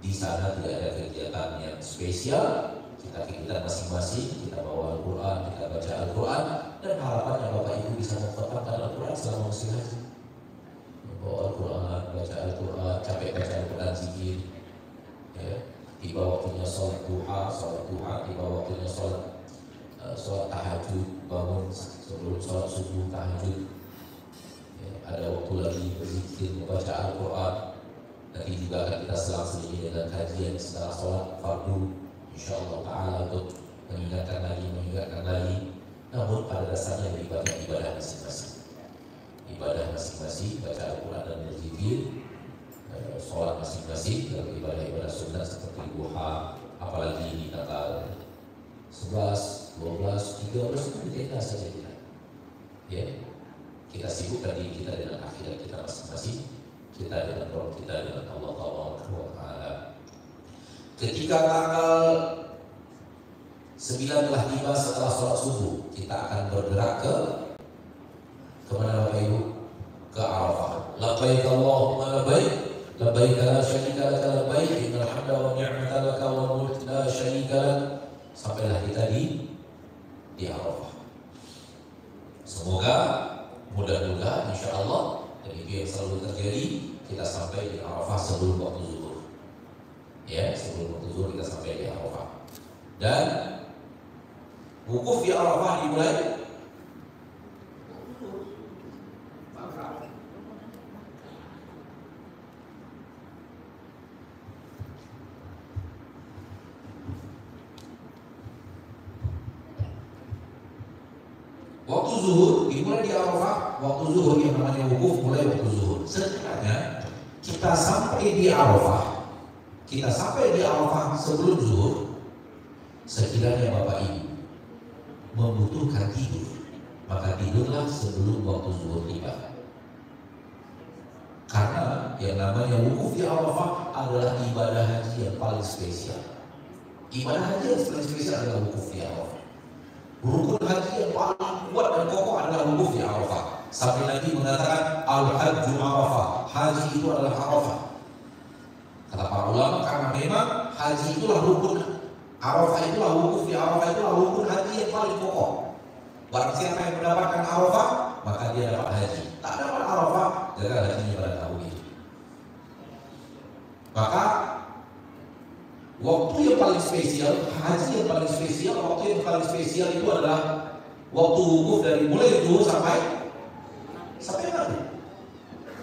di sana tidak ada kegiatan yang spesial. Kita masing-masing, kita bawa Al-Quran, kita baca Al-Quran, dan harapannya Bapak Ibu bisa mempertahankan Al-Quran selama musim haji. Bawa Al-Quran, baca Al-Quran, capek baca Al-Quran zikir, ya. Tiba waktunya sholat duha, tiba waktunya sholat tahajud, bangun sebelum sholat subuh tahajud, ya. Ada waktu lagi berzikir, membaca Al-Quran. Nanti juga akan kita selang-seling dengan kajian setelah sholat fardu, insyaallah ta'ala, untuk mengingatkan lagi. Namun pada dasarnya ibadah masing-masing. Ibadah masing-masing, baca Al-Quran dan berzikir, sholat masing-masing, dalam ibadah sunnah seperti duha, apalagi di tanggal 11, 12, 13 itu kita saja kita. Ya, kita sibukkan diri kita dengan akhirat kita masing-masing, kita dengan Rabb kita, dengan Allah Taala. Ketika tanggal 9 telah tiba setelah sholat subuh, kita akan bergerak ke mana Bapak Ibu? Ke Arafah. Labbaik Allahumma labbaik, labbaik la syarika laka labbaik, innal hamda wa ni'mata laka wal mulk la syarika lak. Sampailah kita di Arafah. Semoga mudah-mudahan insyaallah, dan itu yang selalu terjadi, kita sampai di Arafah sebelum waktu zuhur. Ya, sebelum waktu zuhur kita sampai di Arafah. Dan wukuf di Arafah dimulai waktu zuhur, dimulai di Arafah. Waktu zuhur yang namanya wukuf mulai waktu zuhur. Sekiranya kita sampai di Arafah, sebelum zuhur, sekiranya Bapak Ibu membutuhkan tidur, maka tidurlah sebelum waktu zuhur tiba. Karena yang namanya wukuf di Arafah adalah ibadah haji yang paling spesial. Ibadah haji yang paling spesial adalah wukuf di Arafah. Rukun haji yang paling kuat dan kokoh adalah wukuf di Arafah. Sampai Nabi mengatakan al-hajju Arafah, haji itu adalah Arafah. Kata para ulama, karena memang haji itulah rukun, Arafah itulah wukuf di Arafah itulah rukun haji yang paling kokoh. Barang siapa yang mendapatkan Arafah, maka dia dapat haji. Tak dapat Arafah, gagal hajinya pada tahun itu. Maka waktu yang paling spesial, haji yang paling spesial, waktu yang paling spesial itu adalah waktu wukuf dari mulai zuhur sampai maghrib.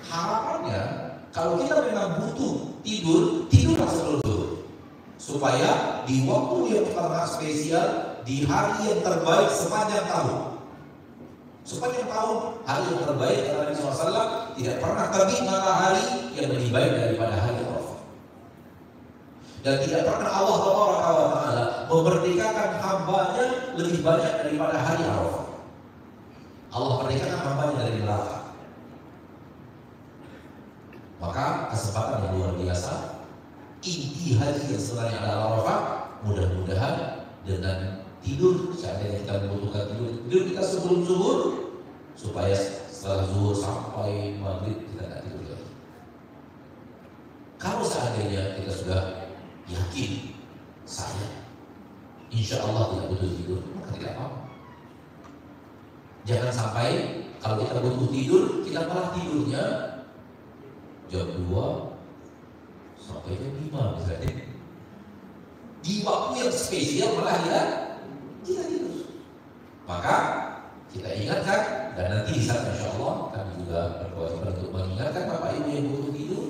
Harapannya kalau kita memang butuh tidurlah sebelum zuhur, supaya di waktu yang sangat spesial, di hari yang terbaik sepanjang tahun. Sepanjang tahun, hari yang terbaik kata Nabi SAW, tidak pernah terbit matahari yang lebih baik daripada hari Arafah. Dan tidak pernah Allah Taala memerdekakan hambanya lebih banyak daripada hari Arafah. Allah merdekakan hambanya dari neraka. Maka kesempatan yang luar biasa, inti haji yang sebenarnya adalah Arafah. Mudah-mudahan dengan tidur, seandainya kita membutuhkan tidur kita sebelum zuhur, supaya setelah zuhur sampai maghrib kita tidak tidur lagi. Kalau seandainya kita sudah yakin saya insya Allah tidak butuh tidur, maka tidak apa-apa. Jangan sampai kalau kita butuh tidur, kita malah tidurnya jam 2 sampai jam 5 misalnya. Di waktu yang spesial malah kita tidur. Maka kita ingatkan, dan nanti di sana insya Allah kami juga berkewajiban untuk mengingatkan Bapak Ibu yang butuh tidur.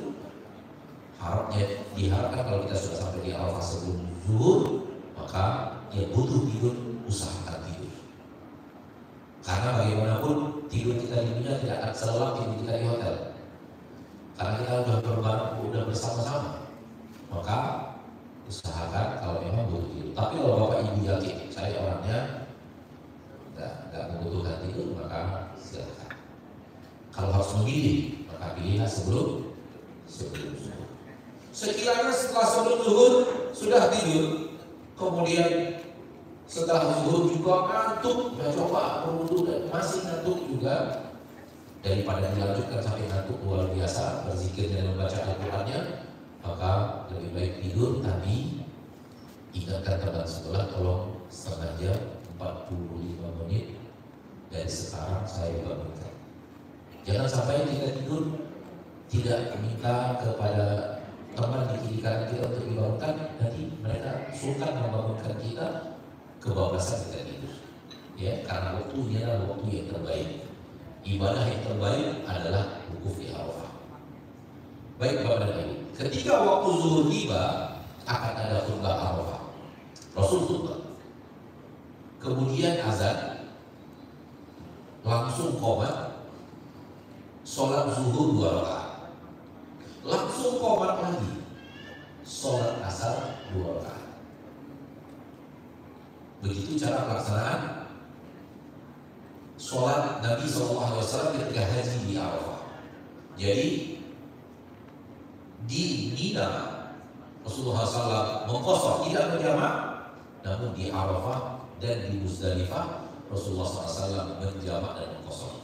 Diharapkan kalau kita sudah sampai di Arafah sebelum zuhur, maka yang butuh tidur usahakan tidur. Karena bagaimanapun tidur kita di dunia tidak akan selelap tidur kita di hotel. Karena kita sudah bersama-sama, maka usahakan kalau memang butuh tidur. Tapi kalau Bapak Ibu yakin saya orangnya nggak tidur maka silakan. Kalau harus memilih maka pilihlah sebelum zuhur. Sekiranya setelah sebelum zuhur sudah tidur, kemudian setelah zuhur juga ngantuk, ya coba berwudu dan masih ngantuk juga, daripada dilanjutkan sampai ngantuk luar biasa berzikir dan membaca Al-Qur'annya, maka lebih baik tidur. Tapi ingatkan teman sebelah, tolong setengah jam 45 menit dari sekarang saya bangunkan. Jangan sampai kita tidur tidak minta kepada teman di kiri kanan kita untuk dibangunkan, nanti mereka sungkan membangunkan kita, kebablasan kita tidur. Ya, karena waktunya adalah waktu yang terbaik. Ibadah yang terbaik adalah wukuf di Arafah. Baik Bapak dan Ibu, ketika waktu zuhur tiba akan ada khutbah Arafah. Rasul khutbah. Kemudian azan, langsung qomat, sholat zuhur 2 rakaat. Langsung qomat lagi, sholat asar 2 rakaat. Begitu cara pelaksanaan sholat Nabi SAW ketika haji di Arafah. Jadi di Mina Rasulullah SAW mengqashar, tidak berjamaah, namun di Arafah dan di Muzdalifah Rasulullah SAW berjamaah dan mengqashar.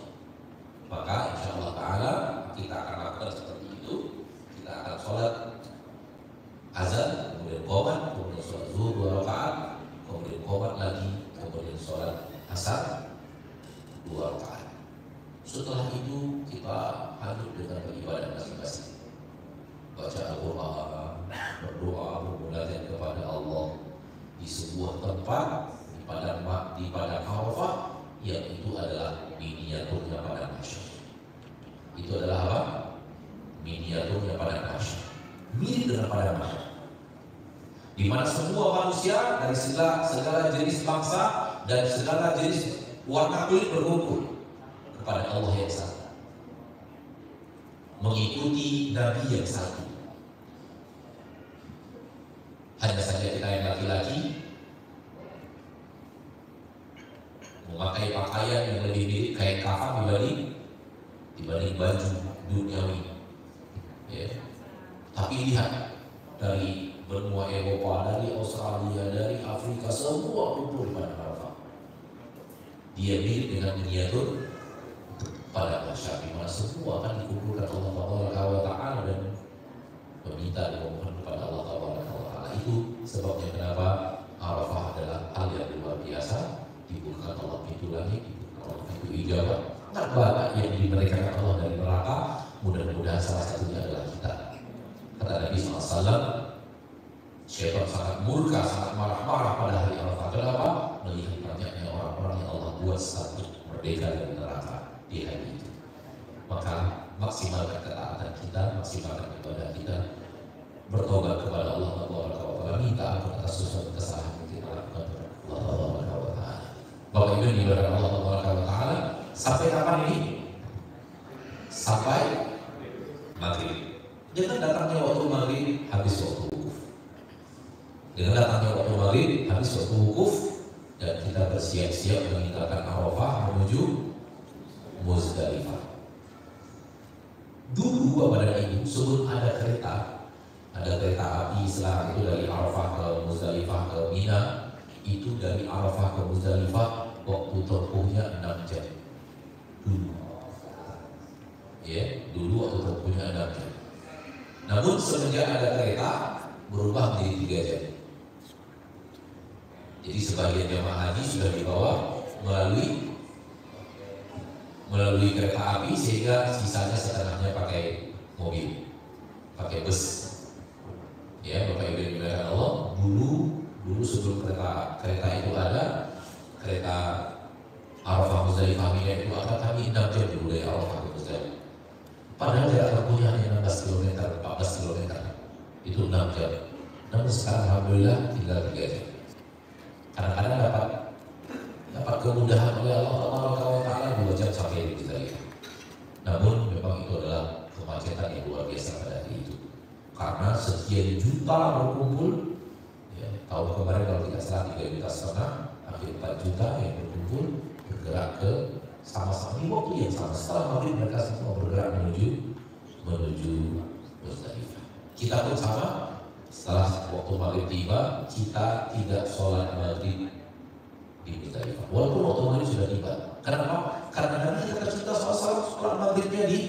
Maka insya Allah Ta'ala kita akan lakukan seperti itu. Kita akan sholat azan, kemudian qomat, kemudian sholat zuhur 2 rakaat, kemudian qomat lagi, kemudian sholat asar 2 rakaat. Setelah itu kita lanjut dengan beribadah masing-masing, baca Al-Quran, berdoa, bermunajat kepada Allah di sebuah tempat di padang Arafah, yang itu adalah miniaturnya padang mahsyar. Itu adalah apa? Miniaturnya padang mahsyar, mirip dengan padang mahsyar, di mana semua manusia dari segala jenis bangsa dan segala jenis warna kulit berkumpul kepada Allah yang satu, mengikuti Nabi yang satu. Hanya saja kita yang laki-laki memakai pakaian yang lebih mirip kain kafan dibanding baju duniawi. Ya. Tapi lihat, dari benua Eropa, dari Australia, dari Afrika, semua kumpul pada Arafah. Dia mirip dengan miniatur pada mahsyar, di mana semua akan dikumpulkan Allah Ta'ala dan meminta dimohon kepada Allah Ta'ala. Itu sebabnya kenapa Arafah adalah hal yang luar biasa. Dibukakan Allah pintu langit, dibukakan Allah pintu ijabah. Tak banyak yang diberikan Allah dari neraka. Mudah-mudahan salah satunya adalah kita. Kata Nabi SAW, syaitan sangat murka, sangat marah-marah pada hari Arafah. Kenapa? Melihat banyaknya orang-orang yang Allah buat status merdeka dari neraka di hari itu. Maka maksimalkan ketaatan kita, maksimalkan ibadah kita, bertobat kepada Allah Ta'ala, minta ampun atas dosa kesalahan yang kita lakukan kepada Allah Ta'ala. Bapak Ibu dimuliakan Allah Ta'ala, sampai kapan ini? Sampai maghrib. Dengan datangnya waktu maghrib, habis waktu wukuf. Dengan datangnya waktu maghrib, habis waktu wukuf, dan kita bersiap-siap meninggalkan Arafah menuju Muzdalifah. Dulu Bapak dan Ibu, sebelum ada kereta api setelah itu dari Arafah ke Muzdalifah ke Mina, itu dari Arafah ke Muzdalifah waktu tempuhnya 6 jam. Dulu waktu tempuhnya 6 jam. Namun semenjak ada kereta berubah menjadi 3 jam. Jadi sebagian jemaah haji sudah dibawa melalui kereta api, sehingga sisanya setengahnya pakai mobil, pakai bus. Ya, Bapak Ibu yang dimuliakan Allah, dulu sebelum kereta itu ada, kereta Arafah Muzdalifah Mina itu ada, kami 6 jam dulu dari Arafah ke Muzdalifah. Padahal jarak tempuhnya hanya 16 km, 14 km, itu 6 jam. Namun sekarang alhamdulillah tinggal 3 jam. Kadang-kadang dapat kemudahan oleh Allah Ta'ala 2 jam sampai di Muzdalifah. Namun memang itu adalah kemacetan yang luar biasa pada hari itu, karena sekian juta berkumpul. Ya, tahun kemarin kalau tidak salah 3,5 juta, hampir 4 juta yang berkumpul bergerak ke sama-sama di waktu yang sama. Setelah maghrib mereka semua bergerak menuju Muzdalifah. Kita pun sama. Setelah waktu maghrib tiba, kita tidak sholat maghrib di Muzdalifah. Walaupun waktu maghrib sudah tiba. Karena apa? Karena Nabi kita cinta sholat maghribnya di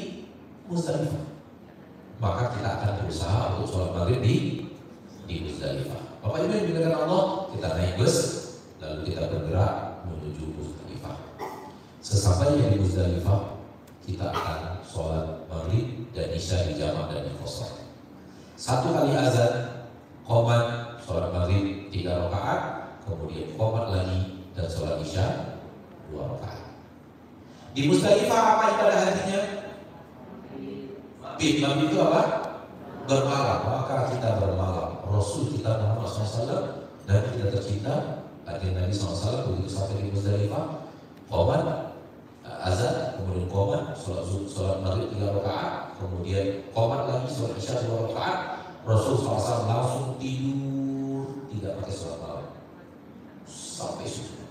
Muzdalifah. Maka kita akan berusaha untuk sholat maghrib di Muzdalifah. Bapak Ibu yang dimuliakan Allah, kita naik bus, lalu kita bergerak menuju Muzdalifah. Sesampainya di Muzdalifah, kita akan sholat maghrib dan isya di jamak dan di qasar. Satu kali azan, qomat, sholat maghrib 3 rakaat, kemudian qomat lagi dan sholat isya 2 rakaat. Di Muzdalifah apa ibadah hajinya? Maghrib itu apa? Bermalam. Maka kita bermalam. Rasul kita Muhammad SAW, Nabi kita tercinta, Nabi SAW begitu sampai di Muzdalifah, qomat, azan, kemudian qomat, sholat maghrib 3 rakaat, kemudian qomat lagi, sholat isya 2 rakaat. Rasul SAW langsung tidur, tidak pakai sholat malam sampai subuh.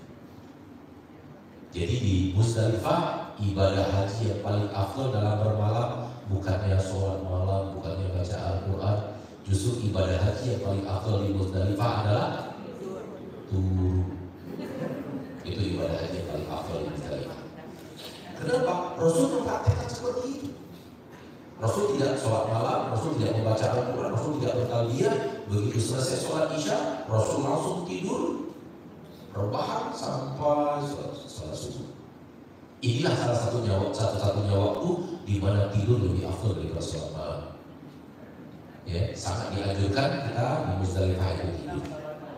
Jadi di Muzdalifah ibadah haji yang paling afdal dalam bermalam bukannya sholat malam, bukannya baca Al-Quran. Justru ibadah haji yang paling afdal di Muzdalifah adalah turun. Itu ibadah haji yang paling afdal di Muzdalifah. Kenapa? Rasul mempraktikkan seperti itu. Rasul tidak sholat malam, Rasul tidak membaca Al-Quran, Rasul tidak bertalbiyah. Begitu selesai sholat isya, Rasul langsung tidur, rebahan sampai sholat subuh. Inilah satu-satunya waktu di mana tidur lebih afdal daripada sholat malam. Ya, sangat dianjurkan kita di Muzdalifah itu tidur.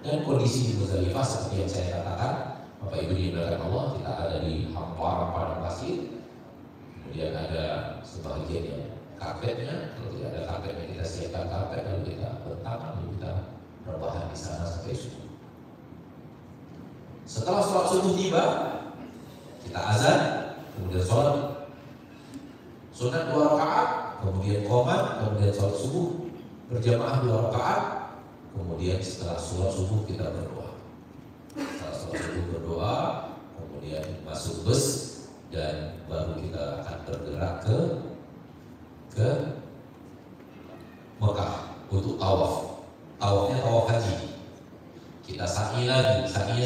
Dan kondisi di Muzdalifah seperti yang saya katakan, Bapak Ibu dimuliakan Allah, kita ada di hamparan padang pasir. Kemudian ada sebagian yang karpetnya, kalau tidak ada karpetnya kita siapkan karpet, lalu kita bentangkan, lalu kita berbahan di sana sampai subuh. Setelah sholat subuh tiba, kita azan, kemudian sholat sunat 2 rakaat, kemudian qomat, kemudian sholat subuh berjamaah 2 rakaat, kemudian setelah sholat subuh kita berdoa. Setelah sholat subuh berdoa, kemudian masuk bus dan baru kita akan bergerak ke Mekah untuk tawaf. Tawafnya tawaf haji. Kita sa'i lagi, sa'i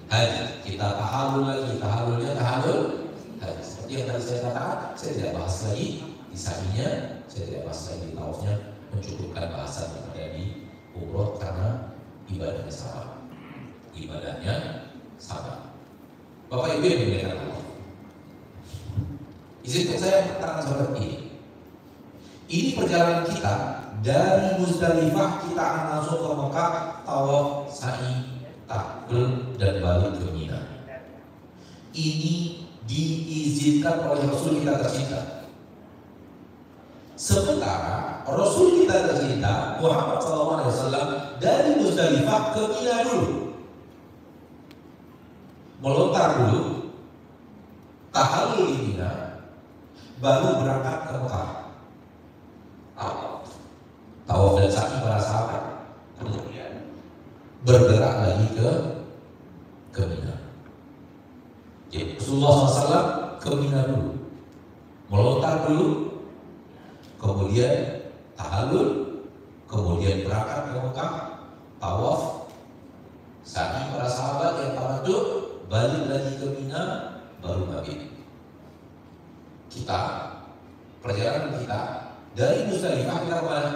haji. Kita tahallul lagi, tahallulnya tahallul haji. Seperti yang tadi saya katakan, saya tidak bahas lagi di sa'inya, saya tidak bahas lagi di tawafnya, mencukupkan bahasan yang ada di umroh karena ibadahnya sama. Ibadahnya sama. Bapak Ibu yang dimuliakan Allah, izinkan saya katakan seperti ini. Ini perjalanan kita dari Muzdalifah, kita akan langsung ke Mekah, tawaf, sa'i, takbir dan balik ke Mina. Ini diizinkan oleh Rasul kita tercinta. Sementara Rasul kita tercinta Muhammad SAW dari Muzdalifah ke Mina dulu, melontar dulu, tahallul di Mina, baru berangkat ke Mekah. Tawaf dan sa'i para sahabat, kemudian bergerak lagi ke Mina. Jadi Rasulullah SAW ke Mina dulu, melontar dulu, kemudian tahallul, kemudian berangkat ke Mekah, tawaf, sa'i para sahabat yang tamattu, balik lagi ke Mina, baru mabit. Kita, perjalanan kita dari Muzdalifah kita kemana?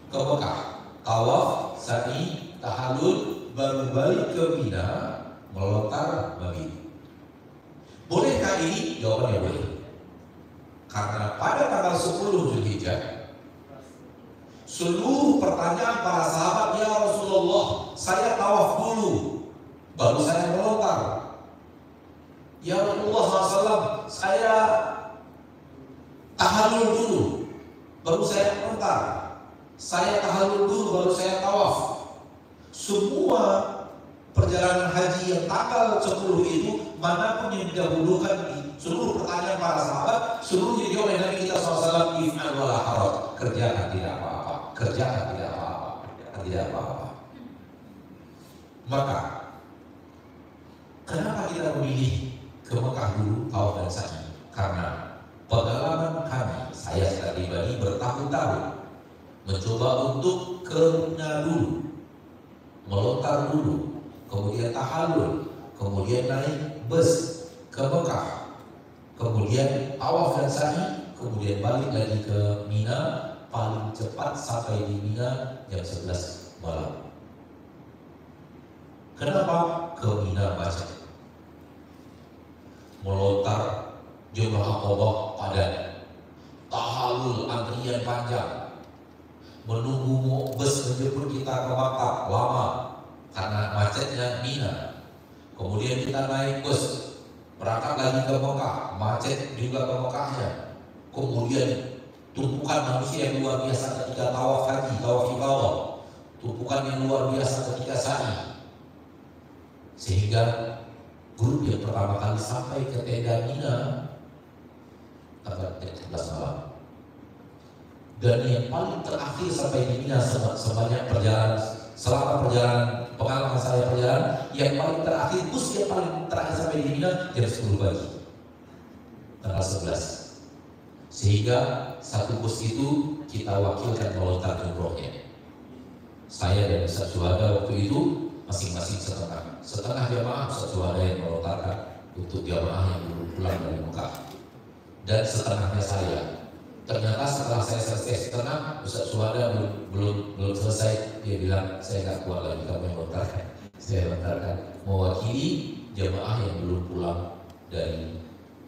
Ke Mekah, tawaf, sa'i, tahallul, baru balik ke Mina, melontar mabit. Bolehkah ini? Jawabannya boleh. Karena pada tanggal 10 Zulhijjah, seluruh pertanyaan para sahabat, ya Rasulullah, saya tawaf dulu, baru saya melontar. Ya Rasulullah SAW, saya tahallul dulu, baru saya melontar. Saya tahallul dulu, baru saya tawaf. Semua perjalanan haji yang tanggal 10 itu, manapun yang didahulukan, seluruh pertanyaan para sahabat, seluruhnya dijawab oleh Nabi kita SAW, if'al wala haraj, kerjakan tidak apa-apa, kerjakan tidak apa-apa, kerjakan tidak apa-apa. Maka kenapa kita memilih ke Mekah dulu tawaf dan sa'i, karena pengalaman kami, saya secara pribadi bertahun-tahun mencoba untuk ke Mina dulu, melontar dulu, kemudian tahallul, kemudian naik bus ke Mekah, kemudian tawaf dan sa'i, kemudian balik lagi ke Mina. Paling cepat sampai di Mina jam 11 malam. Kenapa? Ke Mina macet, melontar Jumrah Aqabah padat, tahallul antrian panjang, menunggu bus menjemput kita ke Makkah lama karena macetnya Mina. Kemudian kita naik bus berangkat lagi ke Mekah, macet juga ke Mekahnya. Kemudian tumpukan manusia yang luar biasa ketika tawaf haji, tawaf ifadah, tumpukan yang luar biasa ketika sa'i, sehingga grup yang pertama kali sampai ke tenda Mina tanggal 13 malam, dan yang paling terakhir sampai di Mina sebanyak perjalanan, selama perjalanan pengalaman saya perjalanan, yang paling terakhir, bus yang paling terakhir sampai di Mina jam 10 pagi tanggal 11. Sehingga satu bus itu kita wakilkan melontar jumrohnya. Saya dan Ustaz Syuhada waktu itu masing-masing setengah jamaah Ustaz Syuhada yang melontarkan untuk jamaah yang belum pulang dari Mekah, dan setengahnya saya. Ternyata setelah saya selesai setengah, Ustaz Syuhada belum selesai, dia bilang saya nggak kuat lagi kamu yang melontarkan. Saya lontarkan mewakili jamaah yang belum pulang dari.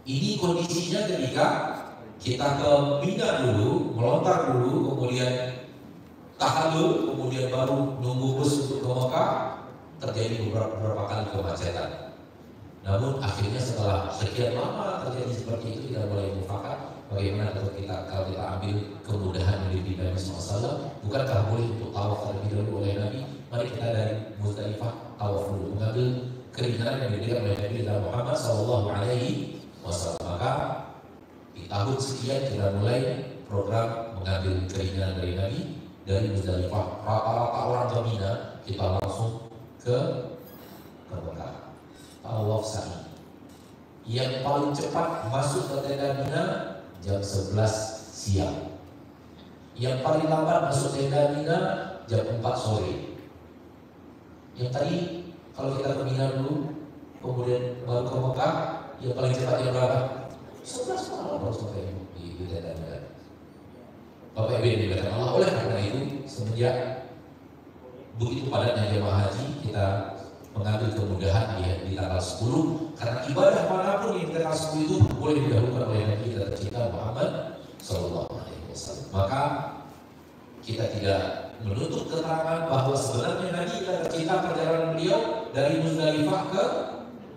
Ini kondisinya ketika kita ke Mina dulu, melontar dulu, kemudian tahallul, kemudian baru nunggu bus untuk ke Mekah. Terjadi beberapa kali kemacetan. Namun akhirnya setelah sekian lama terjadi seperti itu, kita mulai mufakat bagaimana kalau kita ambil kemudahan dari Nabi SAW. Bukankah boleh untuk tawaf terlebih dahulu oleh Nabi? Mari kita dari Muzdalifah tawaf dulu, mengambil keringanan yang diberikan oleh Nabi Muhammad SAW. Maka di tahun sekian kita mulai program mengambil keringanan dari Nabi dari Muzdalifah. Rata-rata orang ke Mina kita langsung ke Mekah, tawaf sa'i. Yang paling cepat masuk ke tenda Mina jam 11 siang. Yang paling lambat masuk tenda Mina jam 4 sore. Yang tadi kalau kita ke Mina dulu, kemudian baru ke Mekah, yang paling cepat yang berapa? 11 malam baru sampai di tenda Mina. Bapak Ibu dikatakan Allah, oleh karena itu semenjak begitu padatnya jemaah haji, kita mengambil kemudahan di tanggal 10, karena ibadah manapun yang di tanggal 10 itu boleh didahulukan oleh Nabi kita tercinta Muhammad SAW. Maka kita tidak menutup keterangan bahwa sebenarnya Nabi kita tercinta perjalanan beliau dari Muzdalifah ke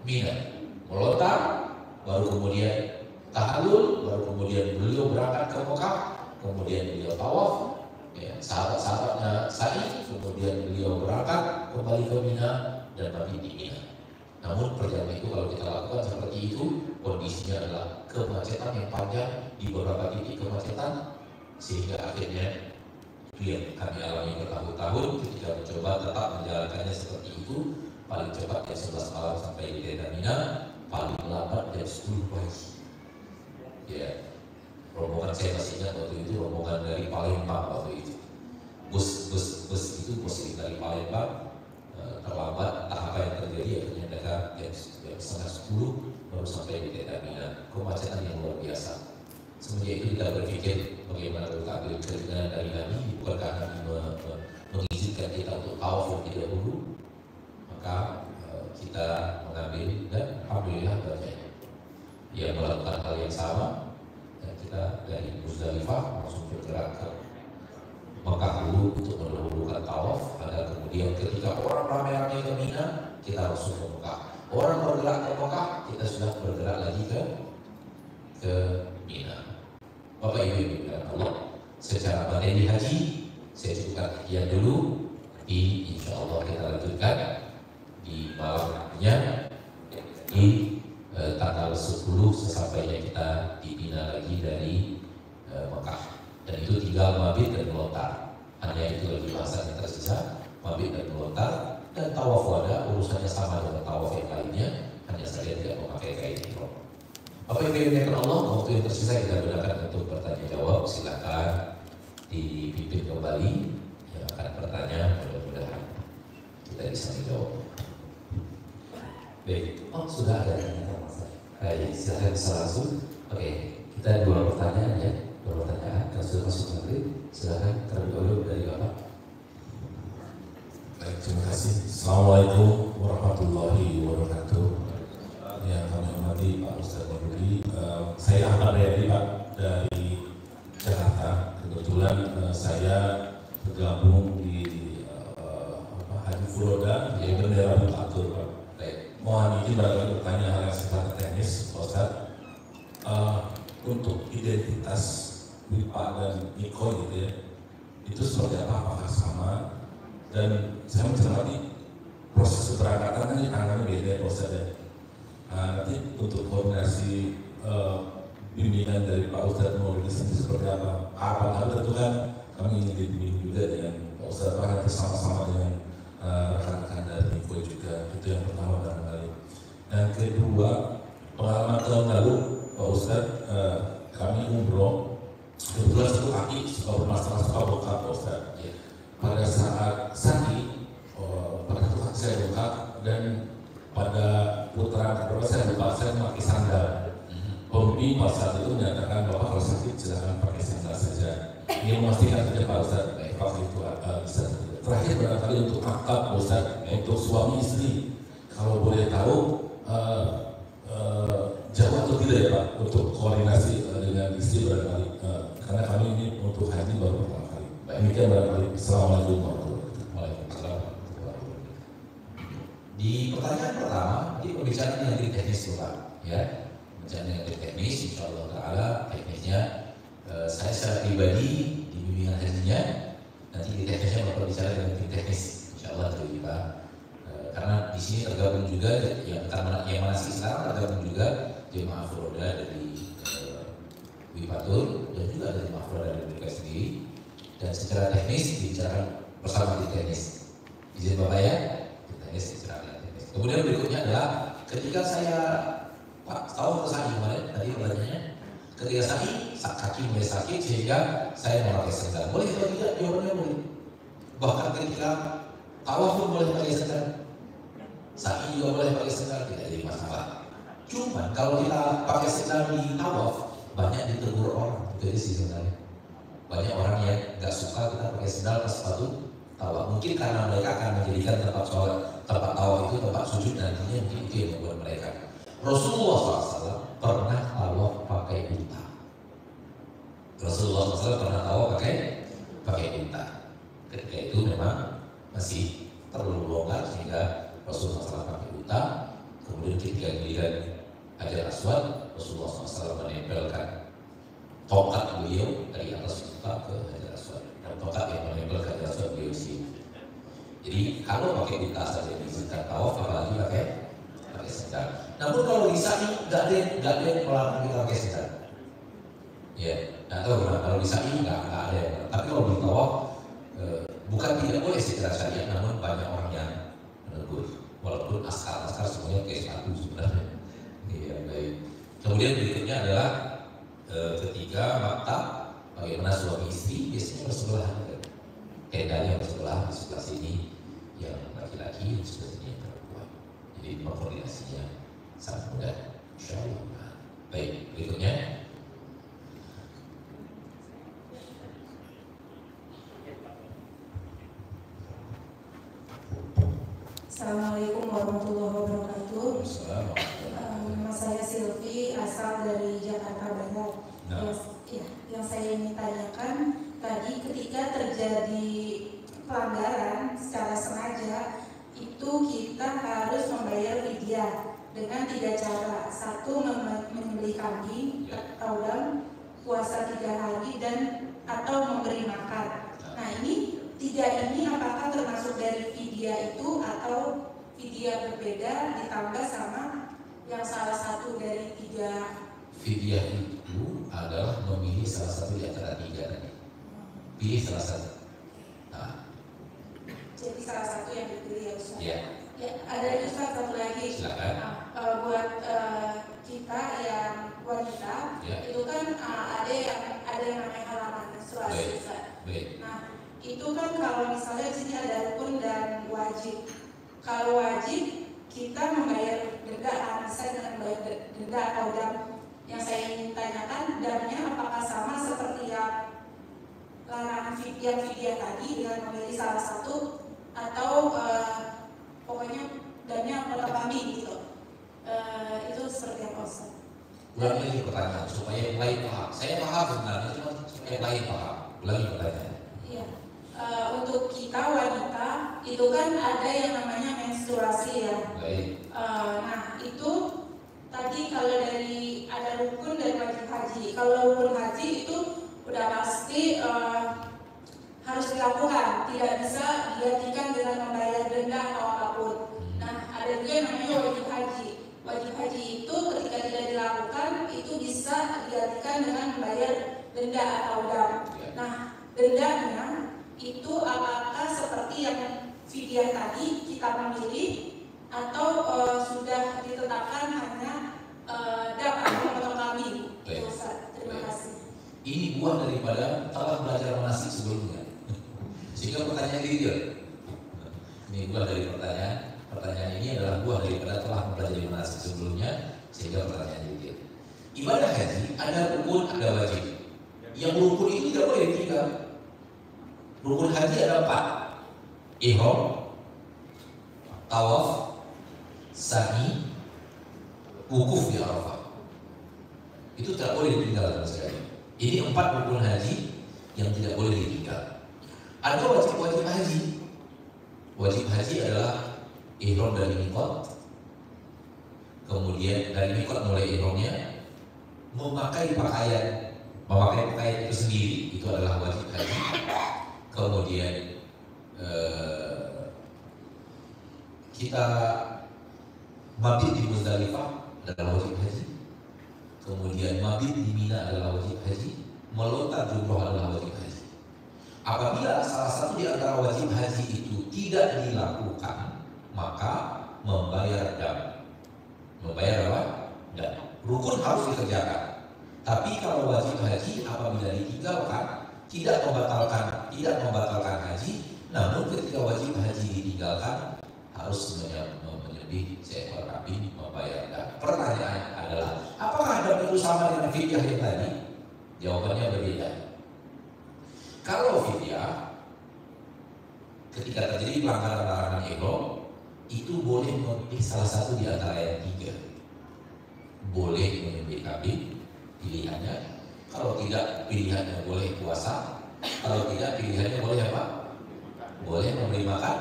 Mina, melontar, baru kemudian tahallul, baru kemudian beliau berangkat ke Mekah, kemudian beliau tawaf, ya, sahabat-sahabatnya sa'i, kemudian beliau berangkat kembali ke Mina dan mati di Mina. Namun perjalanan itu kalau kita lakukan seperti itu, kondisinya adalah kemacetan yang panjang di beberapa titik kemacetan, sehingga akhirnya itu yang kami alami bertahun-tahun ketika mencoba tetap menjalankannya seperti itu. Paling cepat jam 11 malam sampai di tenda Mina, paling lambat jam 10 pagi. Ya, rombongan saya masih ingat waktu itu, rombongan dari Palembang waktu itu. Bus itu bus dari Palembang, terlambat, entah apa yang terjadi, akhirnya mereka jam setengah 10 baru sampai di tenda Mina. Kemacetan yang luar biasa. Semenjak itu kita berpikir bagaimana kita ambil keringanan dari Nabi, bukankah Nabi mengizinkan kita untuk tawaf terlebih dahulu, maka kita mengambil, dan alhamdulillah banyak yang melakukan hal yang sama. Dan kita dari Muzdalifah langsung bergerak ke Mekah dulu untuk mendahulukan tawaf, agar kemudian ketika orang ramai-ramai ke Mina, kita langsung ke Mekah. Orang bergerak ke Mekah, kita sudah bergerak lagi ke Mina. Bapak Ibu yang Allah, secara materi haji saya cukupkan sekian dulu. Nanti insya Allah kita lanjutkan di malamnya di tanggal 10 sesampainya kita dibina lagi dari Mekah. Dan itu tinggal mabit dan melontar. Hanya itu lagi bahasan yang tersisa, mabit dan melontar. Dan tawaf wada urusannya sama dengan tawaf yang lainnya, hanya saja tidak memakai kain. Apa yang diinginkan Allah, waktu yang tersisa kita gunakan untuk bertanya jawab. Silakan dipimpin kembali yang akan bertanya, mudah-mudahan kita bisa menjawab. Baik, sudah ada yang baik, silakan bisa langsung. Oke, kita dua pertanyaan ya, dua pertanyaan. Kalau sudah masuk nanti, silakan terlebih dahulu dari Bapak. Baik, terima kasih. Assalamualaikum warahmatullahi wabarakatuh. Yang kami hormati Pak Ustadz Nuruli, saya Ahmad Riyadi Pak dari Jakarta. Kebetulan saya bergabung di Haji Furoda, yaitu bendera Wipatur Pak. Mohon izin barangkali bertanya hal yang sifatnya teknis, Pak Ustadz. Untuk identitas WIPA dan Niko gitu ya, itu seperti apa? Apakah sama? Dan saya mencermati proses keberangkatan kan tangannya beda ya Pak Ustadz ya. Nanti untuk koordinasi bimbingan dari Pak Ustadz Nuruli sendiri seperti apa? Apa tentu kan kami ingin dibimbing juga dengan Pak Ustadz, nanti sama-sama dengan rekan-rekan dari Niko juga. Itu yang pertama barangkali. Dan kedua, pengalaman tahun lalu Pak Ustadz, kami umroh, kebetulan satu kaki suka bermasalah, suka bengkak Pak Ustadz. Pada saat sakit, pada satu kaki saya bengkak, dan pada putaran kedua saya memakai sandal. Pembimbing pada saat itu menyatakan bahwa kalau sakit silakan pakai sandal saja. Ini memastikan saja Pak Ustadz, kalau itu bisa. Terakhir barangkali untuk akad Pak Ustadz, untuk suami istri, kalau boleh tahu jauh atau tidak ya Pak untuk koordinasi dengan istri barangkali, karena kami ini untuk haji baru pertama kali. Demikian barangkali. Assalamualaikum warahmatullahi wabarakatuh. Di pertanyaan pertama, di pembicaraan yang teknis Pak, ya, pembicaraan yang teknis, insya Allah Taala teknisnya saya secara pribadi di bimbingan hajinya, nanti di teknisnya bakal bicara dengan tim teknis, insya Allah dari Pak. Karena di sini tergabung juga yang masih sekarang tergabung juga jemaah Furoda dari Wipatur dan juga dari jemaah Furoda dari mereka sendiri, dan secara teknis dibicarakan bersama tim teknis. Izin Bapak ya, tim teknis secara teknis. Kemudian berikutnya adalah ketika saya Pak tahu sa'i kemarin tadi pertanyaannya, ketika kaki mulai sakit sehingga saya memakai sandal. Boleh atau tidak? Jawabannya boleh. Bahkan ketika tawaf pun boleh pakai sandal. Sa'i juga boleh pakai sandal, tidak jadi masalah. Cuman kalau kita pakai sandal di tawaf, banyak ditegur orang. Jadi sih sebenarnya banyak orang yang nggak suka kita pakai sandal pas sepatu tawaf. Mungkin karena mereka akan menjadikan tempat sholat, tempat tawaf itu tempat sujud, nantinya mungkin itu yang membuat mereka. Rasulullah SAW pernah tawaf pakai unta. Rasulullah SAW pernah tawaf pakai unta. Ketika itu memang masih terlalu longgar sehingga Rasulullah SAW pakai unta. Kemudian ketika giliran Hajar Aswad, Rasulullah SAW menempelkan tongkat beliau dari atas unta ke Hajar Aswad, dan tongkat yang menempel ke Hajar Aswad beliau isi. Jadi kalau pakai unta saja diizinkan tawaf, apalagi pakai sandal. Namun kalau di sa'i nggak ada yang melarang kita pakai sandal. Ya, nggak tahu kalau di sa'i nggak ada yang. Tapi kalau di tawaf bukan tidak boleh secara syariat, namun banyak orang yang menegur. Walaupun askar semuanya kayak sepatu sebenarnya. Iya, baik. Kemudian berikutnya adalah ketika maktab, bagaimana suami istri biasanya bersebelahan. Tendanya bersebelahan, di sebelah sini yang laki-laki, di sebelah sini yang perempuan. Jadi koordinasinya sangat mudah, insya Allah. Baik, berikutnya. Assalamualaikum warahmatullahi wabarakatuh. Nama saya Silvi, asal dari Jakarta Barat. Yang saya ingin tanyakan tadi, ketika terjadi pelanggaran secara sengaja, itu kita harus membayar fidyah dengan 3 cara. Satu, menyembelih kambing atau puasa 3 hari dan atau memberi makan. Nah, ini 3 ini apakah termasuk dari fidyah itu atau fidyah berbeda ditambah sama yang salah satu dari 3? Fidyah itu adalah memilih salah satu di antara 3 tadi. Pilih salah satu. Nah. Jadi salah satu yang dipilih ya Ustaz. Ya. Ya, ada Ustaz satu lagi. Silakan. Buat kita yang ada yang namanya halaman menstruasi. Nah, itu kan kalau misalnya di sini ada rukun dan wajib. Kalau wajib kita membayar denda, misalnya dengan membayar denda atau dam. Yang saya ingin tanyakan, damnya apakah sama seperti yang larangan fidyah tadi dengan memilih salah satu, atau pokoknya damnya potong kambing gitu. Itu seperti apa, Ustaz? Ulangi lagi pertanyaan supaya yang lain paham. Saya paham sebenarnya, cuma supaya yang lain paham. Ulangi pertanyaan. Iya. Untuk kita wanita itu kan ada yang namanya menstruasi ya. Baik. Nah itu tadi kalau dari ada rukun dan wajib haji. Kalau rukun haji itu udah pasti harus dilakukan, tidak bisa digantikan dengan membayar denda atau apapun. Nah ada juga yang namanya wajib haji. Wajib haji itu ketika tidak dilakukan itu bisa digantikan dengan membayar denda atau dam. Nah dendanya itu apakah seperti yang fidyah tadi kita memilih atau sudah ditetapkan hanya dam atau potong kambing? Terima kasih. Ini buah daripada telah belajar manasik sebelumnya. Sehingga pertanyaan detail. Ini buah dari pertanyaan ini adalah buah daripada telah mempelajari manasik sebelumnya, sehingga pertanyaan detail. Ibadah haji ada rukun, ada wajib. Yang rukun itu tidak boleh ditinggal. Rukun haji ada 4: ihram, tawaf, sa'i, wukuf di Arafah. Itu tidak boleh ditinggal sama sekali. Ini 4 rukun haji yang tidak boleh ditinggal. Ada wajib haji. Wajib haji adalah ihram dari miqat, kemudian dari miqat mulai ihramnya, memakai pakaian itu sendiri, itu adalah wajib haji. Kemudian kita mabit di Muzdalifah adalah wajib haji. Kemudian mabit di Mina adalah wajib haji. Melontar jumroh adalah wajib haji. Apabila salah satu di antara wajib haji itu tidak dilakukan, maka membayar dam. Membayar apa? Dam. Rukun harus dikerjakan. Tapi kalau wajib haji apabila ditinggalkan, tidak membatalkan haji, namun ketika wajib haji ditinggalkan harus menyembelih seekor kambing, membayar dam. Pertanyaan adalah, apakah dam itu sama dengan fidyah yang tadi? Jawabannya berbeda. Kalau fidyah, ketika terjadi pelanggaran larangan ihram, itu boleh memilih salah satu di antara yang 3. Boleh menyembelih kambing, pilihannya. Kalau tidak, pilihannya boleh puasa. Kalau tidak, pilihannya boleh apa? Boleh memberi makan.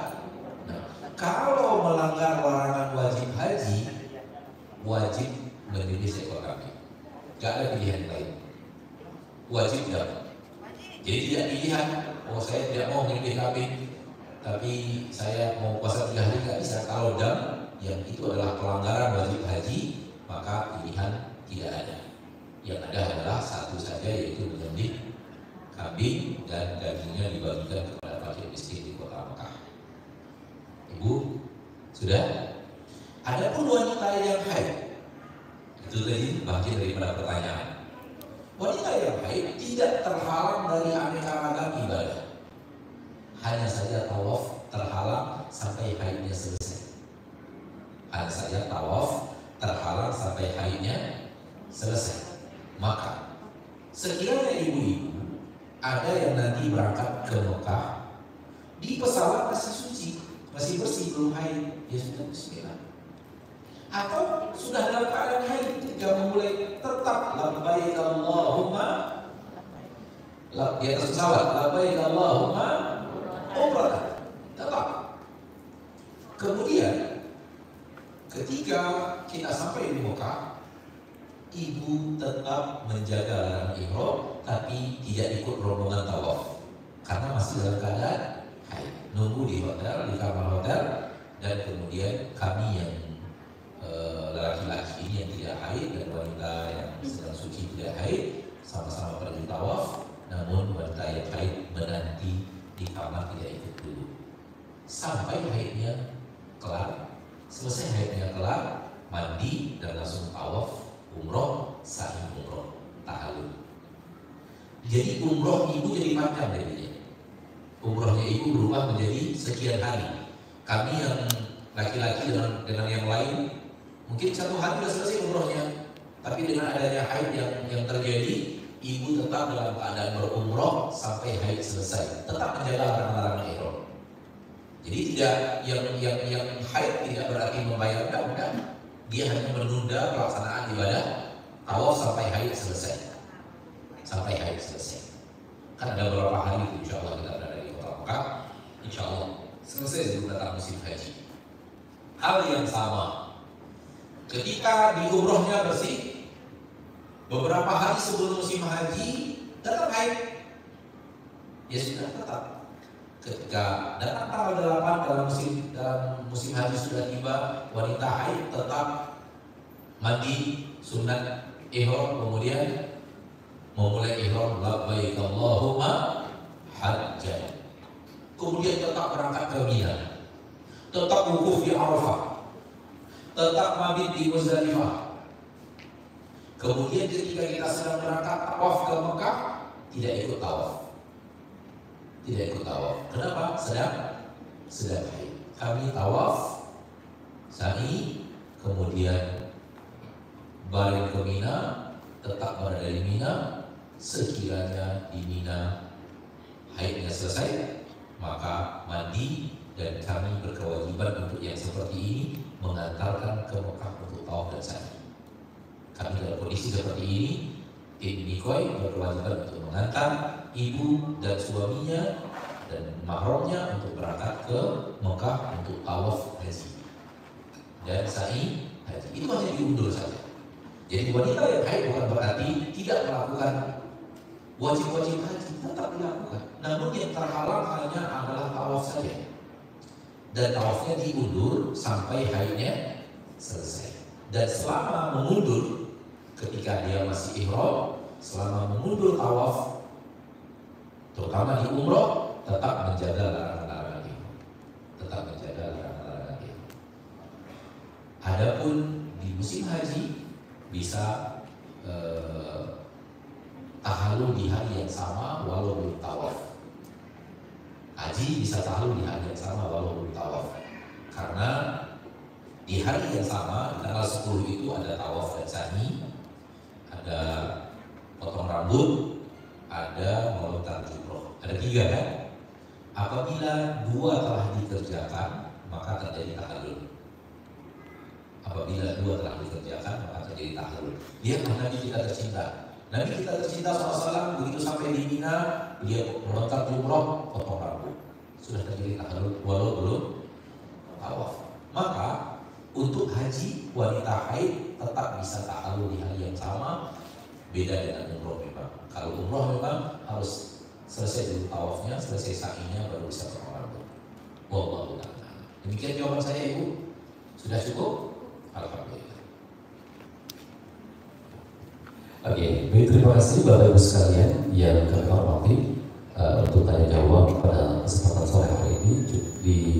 Nah, kalau melanggar larangan wajib haji, wajib menyembelih seekor kambing. Gak ada pilihan lain. Wajib dam. Jadi tidak pilihan. Oh, saya tidak mau menyembelih kambing, tapi saya mau puasa 3 hari, nggak bisa. Kalau dam, yang itu adalah pelanggaran wajib haji, maka pilihan tidak ada. Yang ada adalah satu saja, yaitu menyembelih kambing dan dagingnya dibagikan kepada fakir miskin di kota Mekah. Ibu, sudah? Adapun wanita yang haid, itu tadi bagian daripada pertanyaan. Wanita yang haid tidak terhalang dari aneka ragam ibadah. Hanya saja tawaf terhalang sampai haidnya selesai. Hanya saja tawaf terhalang sampai haidnya selesai. Maka sekiranya ibu-ibu ada yang nanti berangkat ke Mekah, di pesawat masih suci, masih bersih, belum haid, ya sudah bismillah. Atau sudah dalam keadaan haid, ketika memulai tetap labbaik Allahumma, di atas pesawat labbaik Allahumma umrah, tetap. Kemudian ketika kita sampai di Mekah, ibu tetap menjaga larangan ihram, tapi tidak ikut rombongan tawaf karena masih dalam keadaan haid. Nunggu di hotel, di kamar hotel, dan kemudian kami yang laki-laki ini yang tidak haid dan wanita yang sedang suci tidak haid sama-sama pergi tawaf, namun wanita yang haid menanti di kamar, tidak ikut dulu sampai haidnya kelar. Selesai haidnya kelar, mandi dan langsung tawaf umroh, sa'i umroh, tahallul. Jadi umroh ibu jadi panjang jadinya. Umrohnya ibu berubah menjadi sekian hari. Kami yang laki-laki dengan yang lain mungkin 1 hari sudah selesai umrohnya. Tapi dengan adanya haid yang terjadi, ibu tetap dalam keadaan berumroh sampai haid selesai. Tetap menjaga larangan-larangan ihram. Jadi tidak yang haid tidak berarti membayar dam. Dia hanya menunda pelaksanaan ibadah tawaf sampai haid selesai. Sampai haid selesai. Kan ada beberapa hari itu insya Allah kita berada di kota Mekah. Insya Allah selesai sebelum datang musim haji. Hal yang sama. Ketika di umrohnya bersih, beberapa hari sebelum musim haji tetap haid. Ya sudah tetap. Ketika datang tanggal 8 dalam musim haji sudah tiba, wanita haid tetap mandi sunat ihram, kemudian memulai ihram labbaik Allahumma hajjan. Kemudian tetap berangkat ke Mina, tetap wukuf di Arafah, tetap mabit di Muzdalifah. Kemudian ketika kita sedang berangkat tawaf ke Mekah, tidak ikut tawaf. Tidak ikut tawaf. Kenapa? Sedang haid. Kami tawaf, sa'i, kemudian balik ke Mina, tetap berada di Mina. Sekiranya di Mina haidnya selesai, maka mandi, dan kami berkewajiban untuk yang seperti ini mengantarkan ke Mekah untuk tawaf dan sa'i. Kami dalam kondisi seperti ini, tim Nikoi berkewajiban untuk mengantar ibu dan suaminya dan mahramnya untuk berangkat ke Mekah untuk tawaf haji dan sa'i haji. Itu hanya diundur saja. Jadi wanita yang haid bukan berarti tidak melakukan wajib-wajib haji, tetap dilakukan. Namun yang terhalang hanya adalah tawaf saja. Dan tawafnya diundur sampai haidnya selesai. Dan selama mengundur, ketika dia masih ihram, selama mengundur tawaf, terutama di umroh, tetap menjaga larangan-larangan itu. Tetap menjaga larangan-larangan itu. Adapun di musim haji bisa tahallul di hari yang sama walau belum tawaf. Haji bisa tahallul di hari yang sama walau belum tawaf. Karena di hari yang sama, di tanggal 10 itu ada tawaf dan sa'i, ada potong rambut, ada melontar jumroh. Ada 3 kan? Apabila 2 telah dikerjakan, maka terjadi tahallul. Apabila 2 telah dikerjakan, maka terjadi tahallul. Lihat Nabi kita tercinta. Nabi kita tercinta SAW begitu sampai di Mina, dia melontar jumroh, potong rambut. Sudah terjadi tahallul walau belum tawaf. Maka untuk haji, wanita haid tetap bisa tahallul di hari yang sama. Beda dengan umroh memang. Kalau umroh memang harus selesai dulu tawafnya, selesai sa'inya, baru bisa potong rambut. Wallahu ta'ala. Demikian jawaban saya, Ibu. Sudah cukup? Alhamdulillah. Oke, baik, terima kasih Bapak Ibu sekalian yang kami hormati untuk tanya jawab pada kesempatan sore hari ini.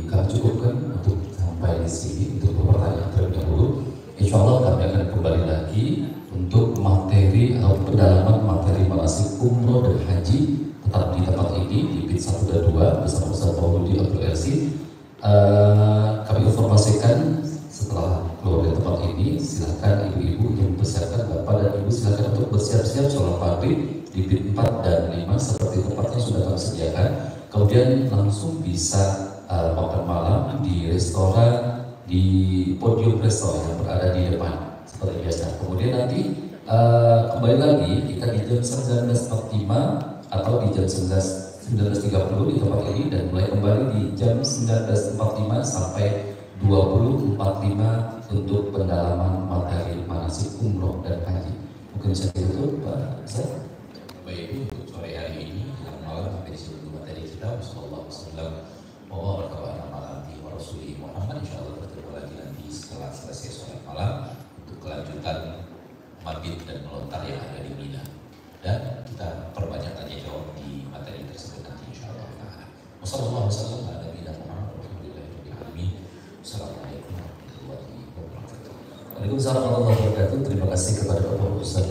Kami cukupkan untuk sampai di sini untuk pertanyaan terlebih dahulu. Insya Allah kami akan kembali lagi untuk materi atau pendalaman materi manasik umroh dan haji tetap di tempat ini di PIT 1 dan 2 bersama Ustaz Mauludi Abdul Ersi. Kami informasikan setelah keluar dari tempat ini, silakan ibu-ibu yang mempersiapkan, bapak dan ibu silakan untuk bersiap-siap sholat maghrib di PIT 4 dan 5 seperti tempatnya sudah kami sediakan. Kemudian langsung bisa makan malam di restoran, di podium restoran yang berada di depan seperti biasa. Kemudian nanti kembali lagi kita di jam 19.45 atau di jam 19.30 di tempat ini, dan mulai kembali di jam 19.45 sampai 20.45 untuk pendalaman materi manasik umroh dan haji. Mungkin bisa ditutup Pak Ustaz. Baik, untuk sore hari ini yang malam sampai di seluruh materi kita. Sallallahu alaihi wasallam wa baraka ala Rasulih Muhammad. Insyaallah bertemu lagi nanti setelah selesai sholat malam untuk kelanjutan mabit dan melontar yang ada di Mina. Dan kita perbanyak tanya jawab di materi tersebut nanti insyaallah. Wassallallahu wasallam ala nabiyina Muhammad wa alihi wasallam. Assalamualaikum warahmatullahi wabarakatuh. Waalaikumsalam warahmatullahi wabarakatuh. Terima kasih kepada Bapak Ustaz